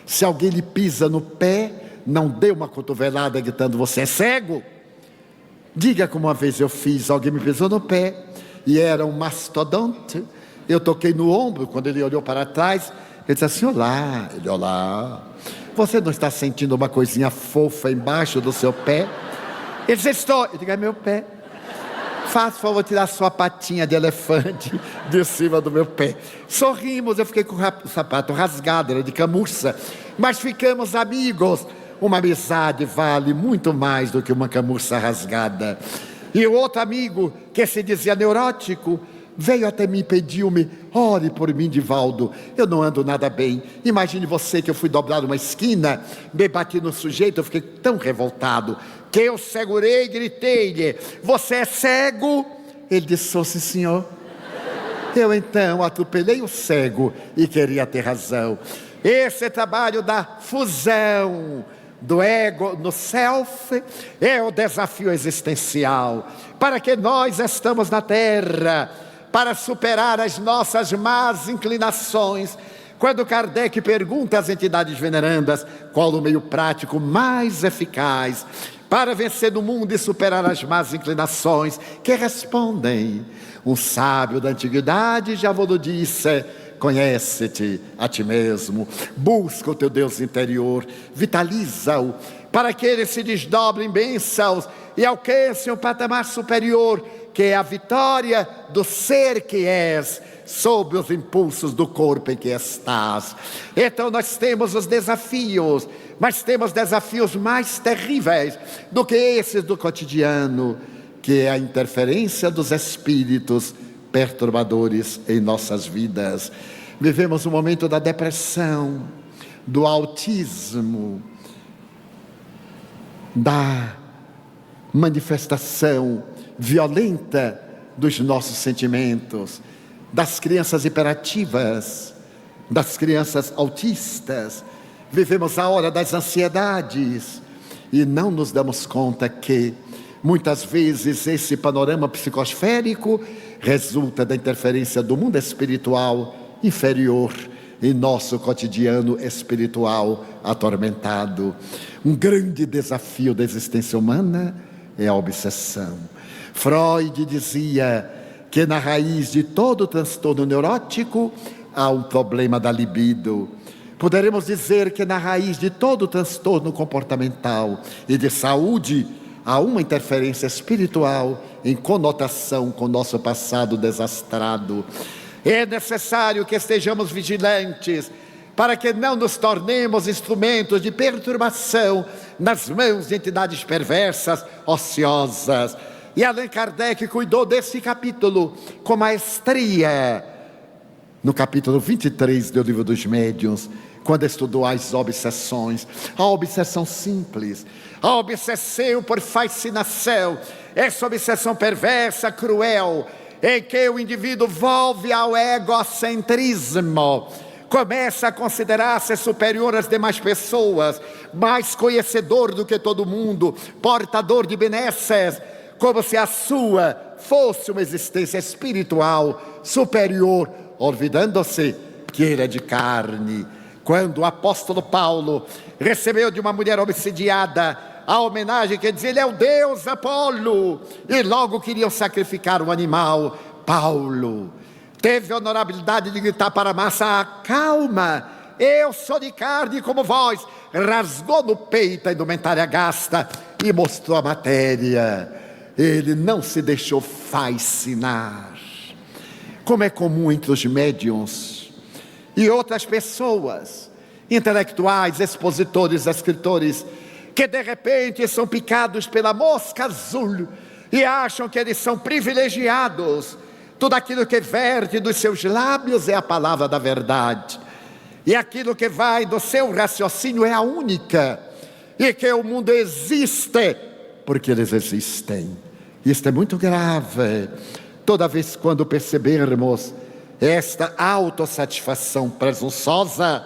Se alguém lhe pisa no pé, não dê uma cotovelada gritando: você é cego. Diga como uma vez eu fiz: alguém me pisou no pé e era um mastodonte. Eu toquei no ombro. Quando ele olhou para trás, ele disse assim: olá. Ele: olá, você não está sentindo uma coisinha fofa embaixo do seu pé? Ele disse: estou. Eu digo: é meu pé. Faça o favor, tirar sua patinha de elefante de cima do meu pé. Sorrimos. Eu fiquei com o sapato rasgado, era de camurça, mas ficamos amigos. Uma amizade vale muito mais do que uma camurça rasgada. E o outro amigo, que se dizia neurótico, veio até mim e pediu-me: ore por mim, Divaldo, eu não ando nada bem. Imagine você que eu fui dobrar uma esquina, me bati no sujeito, eu fiquei tão revoltado que eu segurei e gritei-lhe: você é cego? Ele disse: sou, sim, senhor. Eu então atropelei o cego e queria ter razão. Esse trabalho da fusão do ego no self é o desafio existencial. Para que nós estamos na terra? Para superar as nossas más inclinações. Quando Kardec pergunta às entidades venerandas qual o meio prático mais eficaz para vencer no mundo e superar as más inclinações, que respondem: um sábio da antiguidade já vos disse: conhece-te a ti mesmo, busca o teu Deus interior, vitaliza-o, para que ele se desdobre em bênçãos e alcance um patamar superior, que é a vitória do ser que és, sob os impulsos do corpo em que estás. Então nós temos os desafios, mas temos desafios mais terríveis do que esses do cotidiano, que é a interferência dos espíritos perturbadores em nossas vidas. Vivemos o momento da depressão, do autismo, da manifestação violenta dos nossos sentimentos, das crianças hiperativas, das crianças autistas. Vivemos a hora das ansiedades e não nos damos conta que muitas vezes esse panorama psicosférico resulta da interferência do mundo espiritual inferior em nosso cotidiano espiritual atormentado. Um grande desafio da existência humana é a obsessão. Freud dizia que na raiz de todo transtorno neurótico há um problema da libido. Poderemos dizer que na raiz de todo transtorno comportamental e de saúde há uma interferência espiritual em conotação com nosso passado desastrado. É necessário que estejamos vigilantes para que não nos tornemos instrumentos de perturbação nas mãos de entidades perversas, ociosas. E Allan Kardec cuidou desse capítulo com maestria no capítulo 23 do Livro dos Médiuns, quando estudou as obsessões. A obsessão simples, a obsessão por fascinação, essa obsessão perversa, cruel, em que o indivíduo volve ao egocentrismo, começa a considerar-se superior às demais pessoas, mais conhecedor do que todo mundo, portador de benesses, como se a sua fosse uma existência espiritual superior, olvidando-se que ele é de carne. Quando o apóstolo Paulo recebeu de uma mulher obsidiada a homenagem que dizia: ele é o deus Apolo, e logo queriam sacrificar um animal, Paulo teve a honorabilidade de gritar para a massa: calma, eu sou de carne como vós. Rasgou no peito a indumentária gasta e mostrou a matéria. Ele não se deixou fascinar, como é comum entre os médiuns e outras pessoas, intelectuais, expositores, escritores, que de repente são picados pela mosca azul e acham que eles são privilegiados. Tudo aquilo que verte dos seus lábios é a palavra da verdade, e aquilo que vai do seu raciocínio é a única, e que o mundo existe porque eles existem. Isto é muito grave. Toda vez quando percebermos esta autossatisfação presunçosa,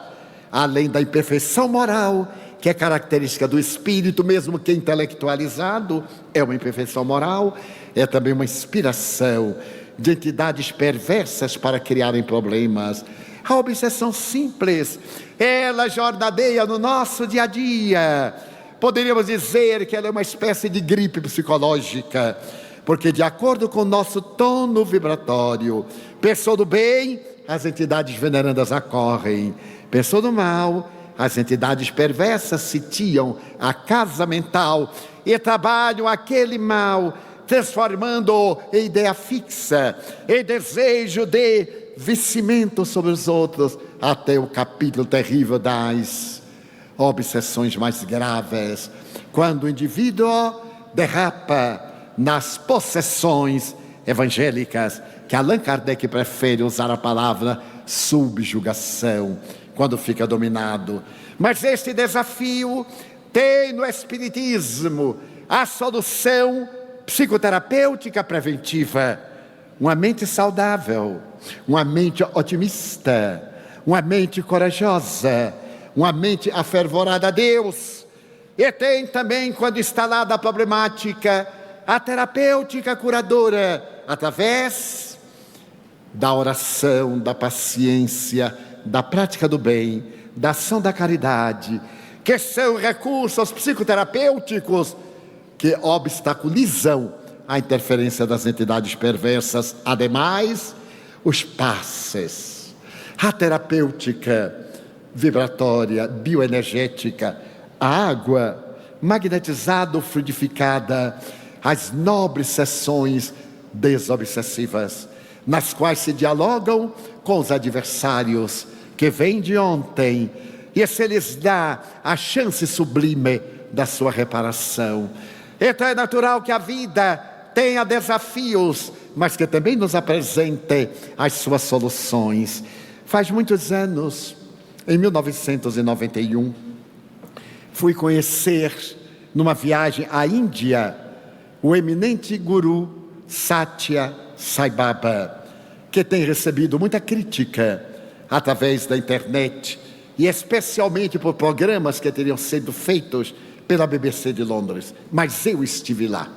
além da imperfeição moral, que é característica do espírito, mesmo que intelectualizado, é uma imperfeição moral, é também uma inspiração de entidades perversas para criarem problemas. A obsessão simples, ela jornadeia no nosso dia a dia. Poderíamos dizer que ela é uma espécie de gripe psicológica, porque de acordo com o nosso tono vibratório, pensou do bem, as entidades venerandas acorrem. Pensou do mal, as entidades perversas sitiam a casa mental e trabalham aquele mal, transformando-o em ideia fixa, em desejo de vencimento sobre os outros, até o capítulo terrível das obsessões mais graves, quando o indivíduo derrapa nas possessões evangélicas, que Allan Kardec prefere usar a palavra subjugação, quando fica dominado. Mas este desafio tem no Espiritismo a solução psicoterapêutica preventiva: uma mente saudável, uma mente otimista, uma mente corajosa, uma mente afervorada a Deus. E tem também, quando instalada a problemática, a terapêutica curadora, através da oração, da paciência, da prática do bem, da ação da caridade, que são recursos psicoterapêuticos que obstaculizam a interferência das entidades perversas. Ademais, os passes, a terapêutica vibratória, bioenergética, a água magnetizada ou fluidificada, as nobres sessões desobsessivas, nas quais se dialogam com os adversários que vêm de ontem, e se lhes dá a chance sublime da sua reparação. Então é natural que a vida tenha desafios, mas que também nos apresente as suas soluções. Faz muitos anos, em 1991, fui conhecer, numa viagem à Índia, o eminente guru Satya Sai Baba, que tem recebido muita crítica através da internet e especialmente por programas que teriam sido feitos pela BBC de Londres, mas eu estive lá.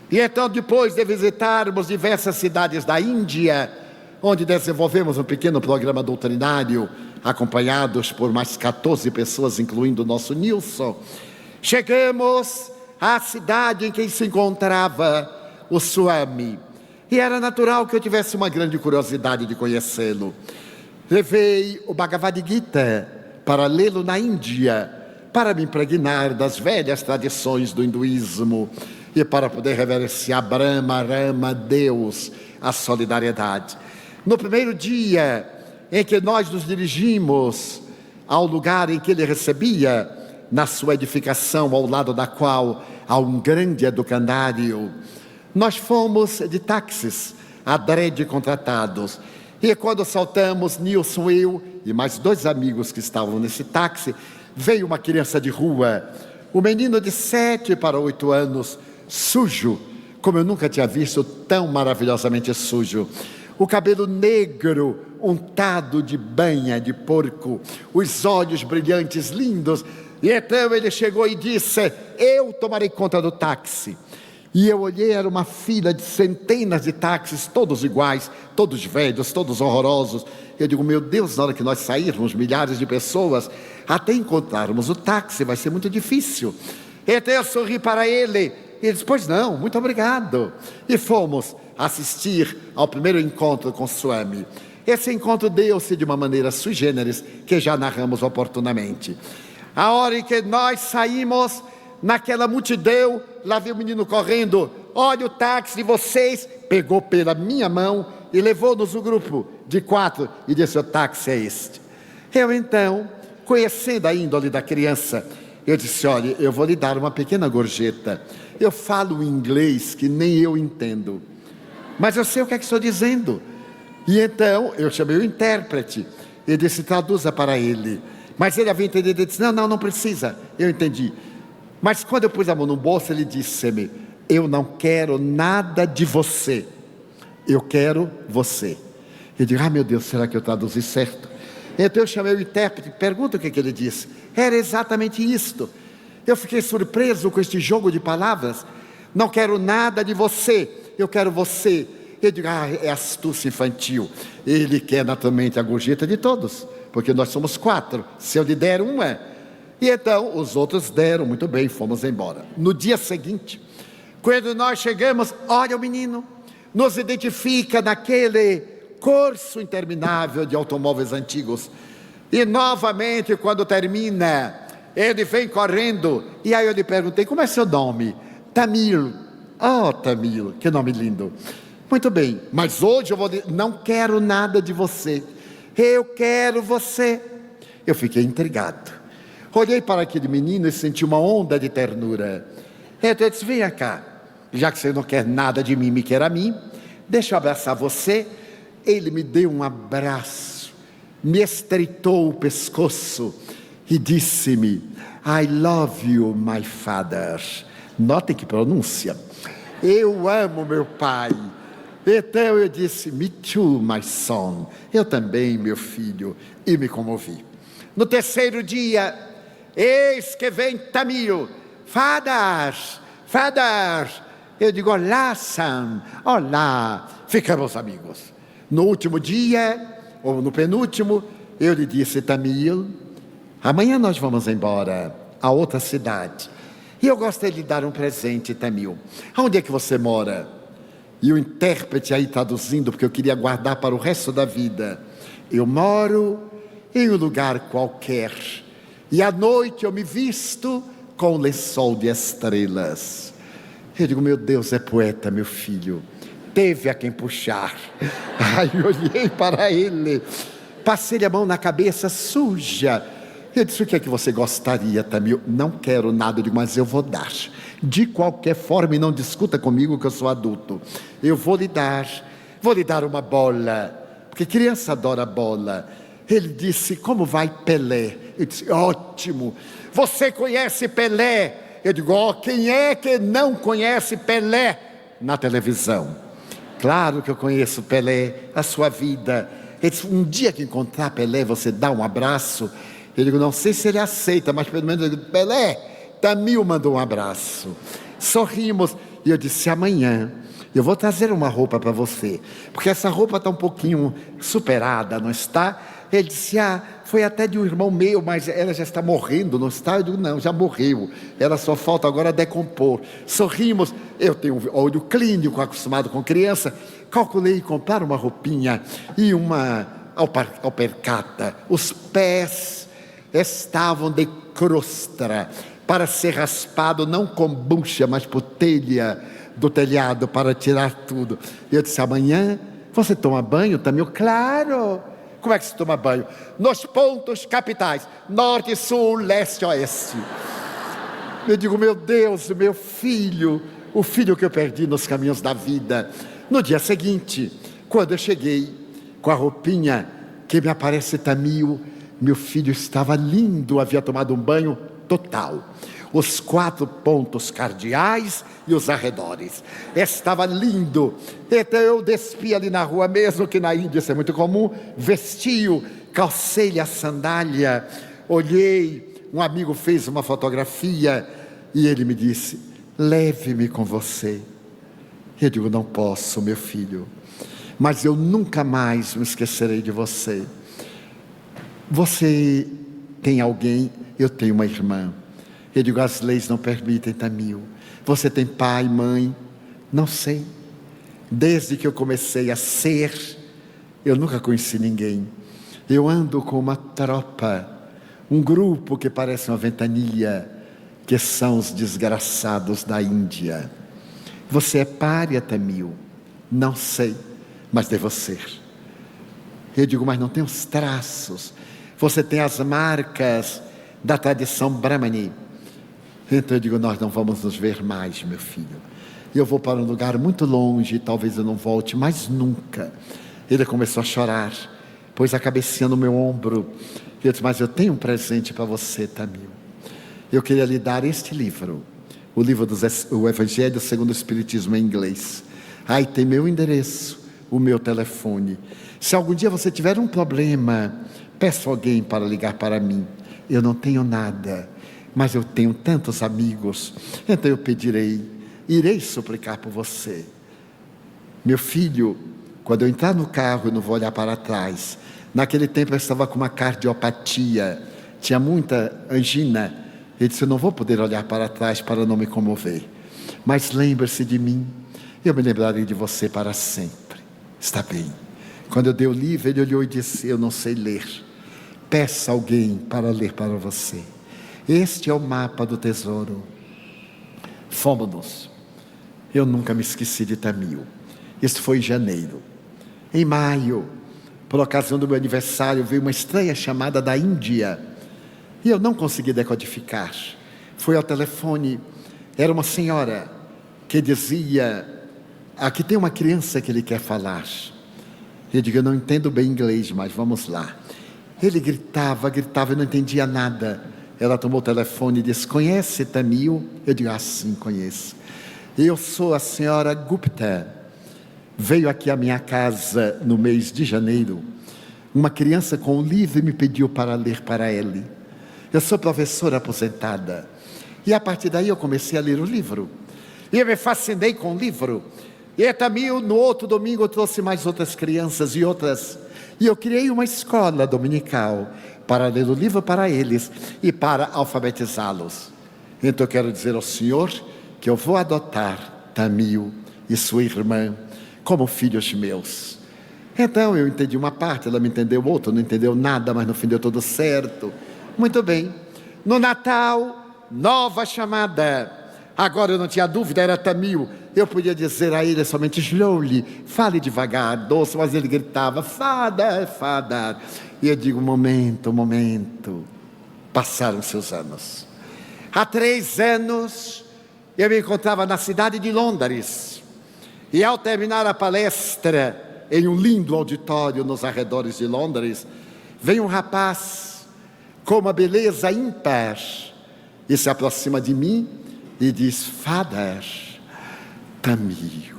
E então, depois de visitarmos diversas cidades da Índia, onde desenvolvemos um pequeno programa doutrinário, acompanhados por mais 14 pessoas, incluindo o nosso Nilson, chegamos à cidade em que se encontrava o Swami. E era natural que eu tivesse uma grande curiosidade de conhecê-lo. Levei o Bhagavad Gita para lê-lo na Índia, para me impregnar das velhas tradições do hinduísmo e para poder reverenciar Brahma, Rama, Deus, a solidariedade. No primeiro dia em que nós nos dirigimos ao lugar em que ele recebia, na sua edificação, ao lado da qual há um grande educandário, nós fomos de táxis, adrede contratados. E quando saltamos, Nilson, eu e mais 2 amigos que estavam nesse táxi, veio uma criança de rua, um menino de 7 para 8 anos, sujo, como eu nunca tinha visto, tão maravilhosamente sujo. O cabelo negro, untado de banha de porco, os olhos brilhantes, lindos. E então ele chegou e disse: eu tomarei conta do táxi. E eu olhei, era uma fila de centenas de táxis, todos iguais, todos velhos, todos horrorosos. Eu digo: meu Deus, na hora que nós sairmos, milhares de pessoas, até encontrarmos o táxi, vai ser muito difícil. Então eu sorri para ele. Ele disse: pois não, muito obrigado. E fomos assistir ao primeiro encontro com Swami. Esse encontro deu-se de uma maneira sui generis, que já narramos oportunamente. A hora em que nós saímos, naquela multidão, lá vi o menino correndo: olha o táxi de vocês. Pegou pela minha mão e levou-nos o grupo de 4 e disse: o táxi é este. Eu então, conhecendo a índole da criança, eu disse: olha, eu vou lhe dar uma pequena gorjeta. Eu falo inglês que nem eu entendo, mas eu sei o que é que estou dizendo. E então eu chamei o intérprete e disse: traduza para ele. Mas ele havia entendido e disse: não precisa, eu entendi. Mas quando eu pus a mão no bolso, ele disse-me: eu não quero nada de você, eu quero você. Eu digo: meu Deus, será que eu traduzi certo? Então eu chamei o intérprete, pergunta o que ele disse. Era exatamente isto. Eu fiquei surpreso com este jogo de palavras. Não quero nada de você, eu quero você. Eu digo: é astúcia infantil. Ele quer naturalmente a gorjeta de todos, porque nós somos 4, se eu lhe der uma. E então os outros deram, muito bem, fomos embora. No dia seguinte, quando nós chegamos, olha o menino, nos identifica naquele curso interminável de automóveis antigos. E novamente, quando termina, ele vem correndo. E aí eu lhe perguntei: como é seu nome? Tamil. Oh, Tamil, que nome lindo. Muito bem, mas hoje eu vou dizer: não quero nada de você, eu quero você. Eu fiquei intrigado. Olhei para aquele menino e senti uma onda de ternura. Então eu disse: venha cá, já que você não quer nada de mim, me quer a mim, deixa eu abraçar você. Ele me deu um abraço, me estreitou o pescoço e disse-me: I love you, my father. Notem que pronúncia. Eu amo meu pai. Então eu disse: me too, my son. Eu também, meu filho. E me comovi. No terceiro dia, eis que vem Tamil. Father, father. Eu digo: olá, Sam. Olá. Ficamos amigos. No último dia, ou no penúltimo, eu lhe disse: Tamil, amanhã nós vamos embora a outra cidade. E eu gostaria de lhe dar um presente, Tamil. Onde é que você mora? E o intérprete aí traduzindo, porque eu queria guardar para o resto da vida: eu moro em um lugar qualquer, e à noite eu me visto com um lençol de estrelas. Eu digo: meu Deus, é poeta, meu filho. Teve a quem puxar. Aí eu olhei para ele, passei a mão na cabeça suja. Eu disse: o que é que você gostaria, Tamil? Não quero nada. Eu digo: mas eu vou dar. De qualquer forma, e não discuta comigo que eu sou adulto. Eu vou lhe dar uma bola, porque criança adora bola. Ele disse: como vai Pelé? Eu disse: ótimo. Você conhece Pelé? Eu digo, ó, quem é que não conhece Pelé na televisão? Claro que eu conheço Pelé, a sua vida. Ele disse, um dia que encontrar Pelé, você dá um abraço. Eu digo, não sei se ele aceita, mas pelo menos eu digo, Pelé, Tamil mandou um abraço. Sorrimos. E eu disse, amanhã eu vou trazer uma roupa para você, porque essa roupa está um pouquinho superada, não está? Ele disse, foi até de um irmão meu, mas ela já está morrendo, não está? Eu digo, não, já morreu, ela só falta agora decompor. Sorrimos, eu tenho um olho clínico, acostumado com criança, calculei comprar uma roupinha e uma alpercata. Os pés estavam de crostra, para ser raspado não com bucha, mas por telha do telhado, para tirar tudo. Eu disse, amanhã você toma banho também? Claro. Como é que se toma banho? Nos pontos capitais, norte, sul, leste, oeste. Eu digo, meu Deus, meu filho, o filho que eu perdi nos caminhos da vida. No dia seguinte, quando eu cheguei com a roupinha que me aparece Tamil, meu filho estava lindo, havia tomado um banho total. Os 4 pontos cardeais e os arredores. Estava lindo. Então eu despi ali na rua, mesmo que na Índia isso é muito comum, vestiu, calcei a sandália, olhei, um amigo fez uma fotografia e ele me disse, leve-me com você. Eu digo, não posso, meu filho, mas eu nunca mais me esquecerei de você. Você tem alguém? Eu tenho uma irmã. Eu digo, as leis não permitem, Tamil. Você tem pai, mãe? Não sei. Desde que eu comecei a ser, eu nunca conheci ninguém. Eu ando com uma tropa, um grupo que parece uma ventania, que são os desgraçados da Índia. Você é pária, Tamil? Não sei, mas devo ser. Eu digo, mas não tem os traços. Você tem as marcas da tradição Brahmani. Então eu digo, nós não vamos nos ver mais, meu filho. Eu vou para um lugar muito longe, talvez eu não volte mais nunca. Ele começou a chorar, pôs a cabecinha no meu ombro. Eu disse, mas eu tenho um presente para você, Tamil. Eu queria lhe dar este livro, o livro do Evangelho segundo o Espiritismo em inglês. Aí tem meu endereço, o meu telefone. Se algum dia você tiver um problema, peça alguém para ligar para mim. Eu não tenho nada, mas eu tenho tantos amigos, então eu pedirei, irei suplicar por você. Meu filho, quando eu entrar no carro, eu não vou olhar para trás. Naquele tempo eu estava com uma cardiopatia, tinha muita angina. Ele disse, eu não vou poder olhar para trás para não me comover. Mas lembre-se de mim, eu me lembrarei de você para sempre. Está bem. Quando eu dei o livro, ele olhou e disse, eu não sei ler. Peça alguém para ler para você. Este é o mapa do tesouro. Fomos-nos. Eu nunca me esqueci de Tamil. Isso foi em janeiro. Em maio, por ocasião do meu aniversário, veio uma estranha chamada da Índia. E eu não consegui decodificar. Fui ao telefone. Era uma senhora que dizia, aqui tem uma criança que ele quer falar. Eu digo, eu não entendo bem inglês, mas vamos lá. Ele gritava, eu não entendia nada. Ela tomou o telefone e disse, conhece Tamil? Eu digo, sim, conheço. Eu sou a senhora Gupta. Veio aqui à minha casa no mês de janeiro. Uma criança com um livro e me pediu para ler para ele. Eu sou professora aposentada. E a partir daí eu comecei a ler o livro. E eu me fascinei com o livro. E Tamil, no outro domingo, eu trouxe mais outras crianças e outras. E eu criei uma escola dominical para ler o livro para eles e para alfabetizá-los. Então eu quero dizer ao senhor que eu vou adotar Tamil e sua irmã como filhos meus. Então eu entendi uma parte, ela me entendeu outra, não entendeu nada, mas no fim deu tudo certo. Muito bem. No Natal, nova chamada. Agora eu não tinha dúvida, era Tamil. Eu podia dizer a ele somente slowly, fale devagar, doce, mas ele gritava, father, father. E eu digo, momento. Passaram-se os anos. Há 3 anos, eu me encontrava na cidade de Londres. E ao terminar a palestra, em um lindo auditório nos arredores de Londres, veio um rapaz com uma beleza ímpar e se aproxima de mim e diz: Father Tamil.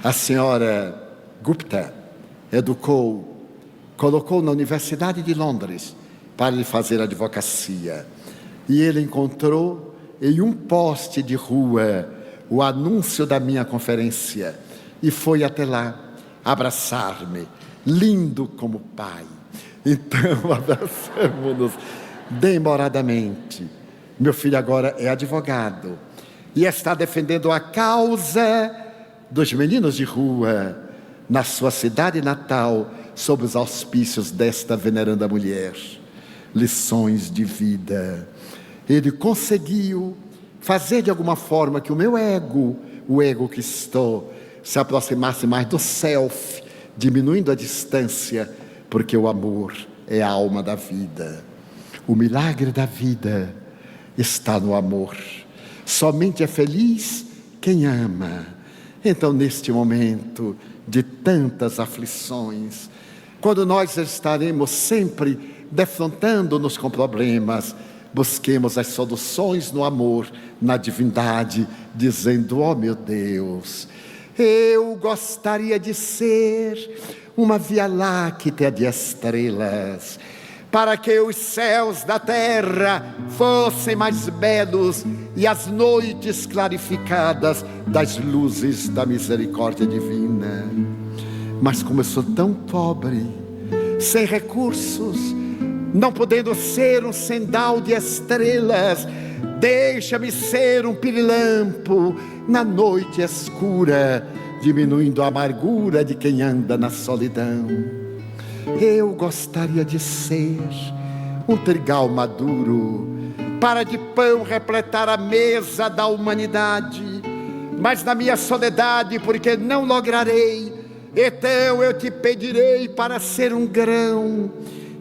A senhora Gupta colocou na Universidade de Londres para lhe fazer advocacia. E ele encontrou em um poste de rua o anúncio da minha conferência e foi até lá abraçar-me, lindo como pai. Então abraçamos-nos demoradamente. Meu filho agora é advogado e está defendendo a causa dos meninos de rua na sua cidade natal, sob os auspícios desta veneranda mulher. Lições de vida. Ele conseguiu fazer de alguma forma que o meu ego, o ego que estou, se aproximasse mais do self, diminuindo a distância, porque o amor é a alma da vida. O milagre da vida está no amor. Somente é feliz quem ama. Então, neste momento de tantas aflições, quando nós estaremos sempre defrontando-nos com problemas, busquemos as soluções no amor, na divindade, dizendo: ó meu Deus, eu gostaria de ser uma Via Láctea de estrelas, para que os céus da terra fossem mais belos e as noites clarificadas das luzes da misericórdia divina. Mas como eu sou tão pobre, sem recursos, não podendo ser um sendal de estrelas, deixa-me ser um pirilampo na noite escura, diminuindo a amargura de quem anda na solidão. Eu gostaria de ser um trigal maduro, para de pão repletar a mesa da humanidade, mas na minha soledade, porque não lograrei, então eu te pedirei para ser um grão,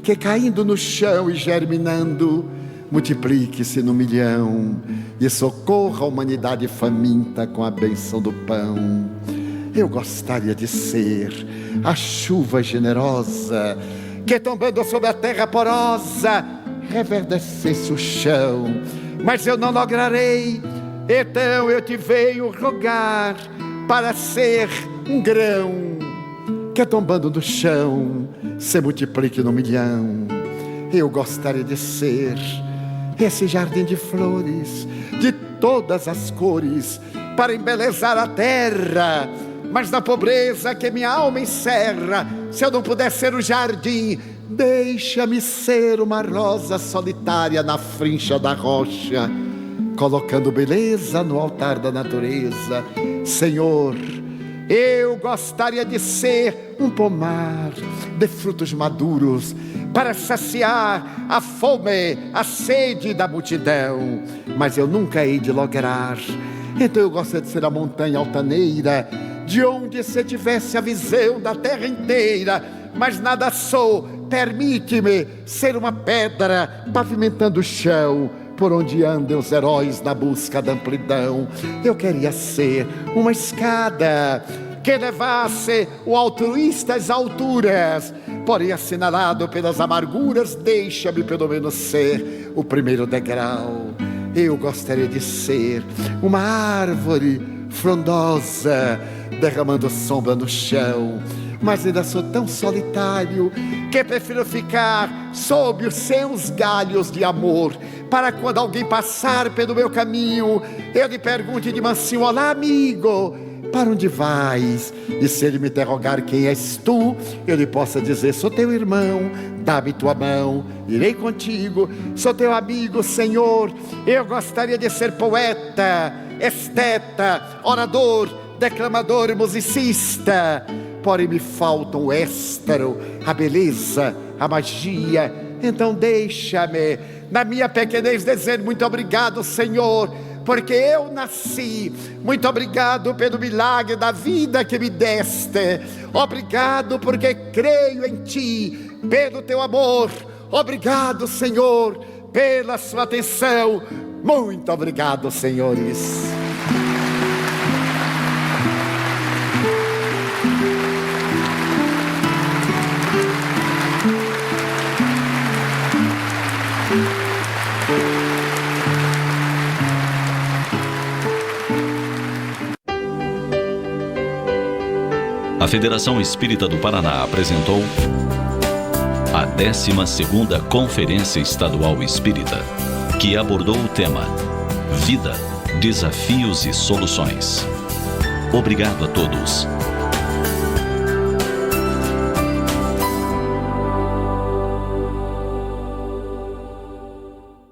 que caindo no chão e germinando, multiplique-se no milhão, e socorra a humanidade faminta com a bênção do pão. Eu gostaria de ser a chuva generosa, que tombando sobre a terra porosa, reverdecesse o chão, mas eu não lograrei, então eu te venho rogar para ser um grão, que tombando no chão, se multiplique no milhão. Eu gostaria de ser esse jardim de flores, de todas as cores, para embelezar a terra, mas na pobreza que minha alma encerra, se eu não puder ser o jardim, deixa-me ser uma rosa solitária na frincha da rocha, colocando beleza no altar da natureza. Senhor, eu gostaria de ser um pomar de frutos maduros, para saciar a fome, a sede da multidão, mas eu nunca hei de lograr. Então eu gostaria de ser a montanha altaneira, de onde se tivesse a visão da terra inteira, mas nada sou. Permite-me ser uma pedra pavimentando o chão, por onde andam os heróis na busca da amplidão. Eu queria ser uma escada que levasse o altruísta às alturas, porém assinalado pelas amarguras, deixa-me pelo menos ser o primeiro degrau. Eu gostaria de ser uma árvore frondosa, derramando sombra no chão, mas ainda sou tão solitário que prefiro ficar sob os seus galhos de amor, para quando alguém passar pelo meu caminho, eu lhe pergunte de mansinho: olá amigo, para onde vais? E se ele me interrogar quem és tu, eu lhe possa dizer: sou teu irmão, dá-me tua mão, irei contigo, sou teu amigo, Senhor. Eu gostaria de ser poeta, esteta, orador, declamador, musicista, porém me faltam o éstero, a beleza, a magia. Então deixa-me, na minha pequenez, dizer muito obrigado, Senhor, porque eu nasci. Muito obrigado pelo milagre da vida que me deste. Obrigado porque creio em Ti, pelo Teu amor. Obrigado, Senhor, pela sua atenção. Muito obrigado, senhores. Federação Espírita do Paraná apresentou a 12ª Conferência Estadual Espírita, que abordou o tema Vida, Desafios e Soluções. Obrigado a todos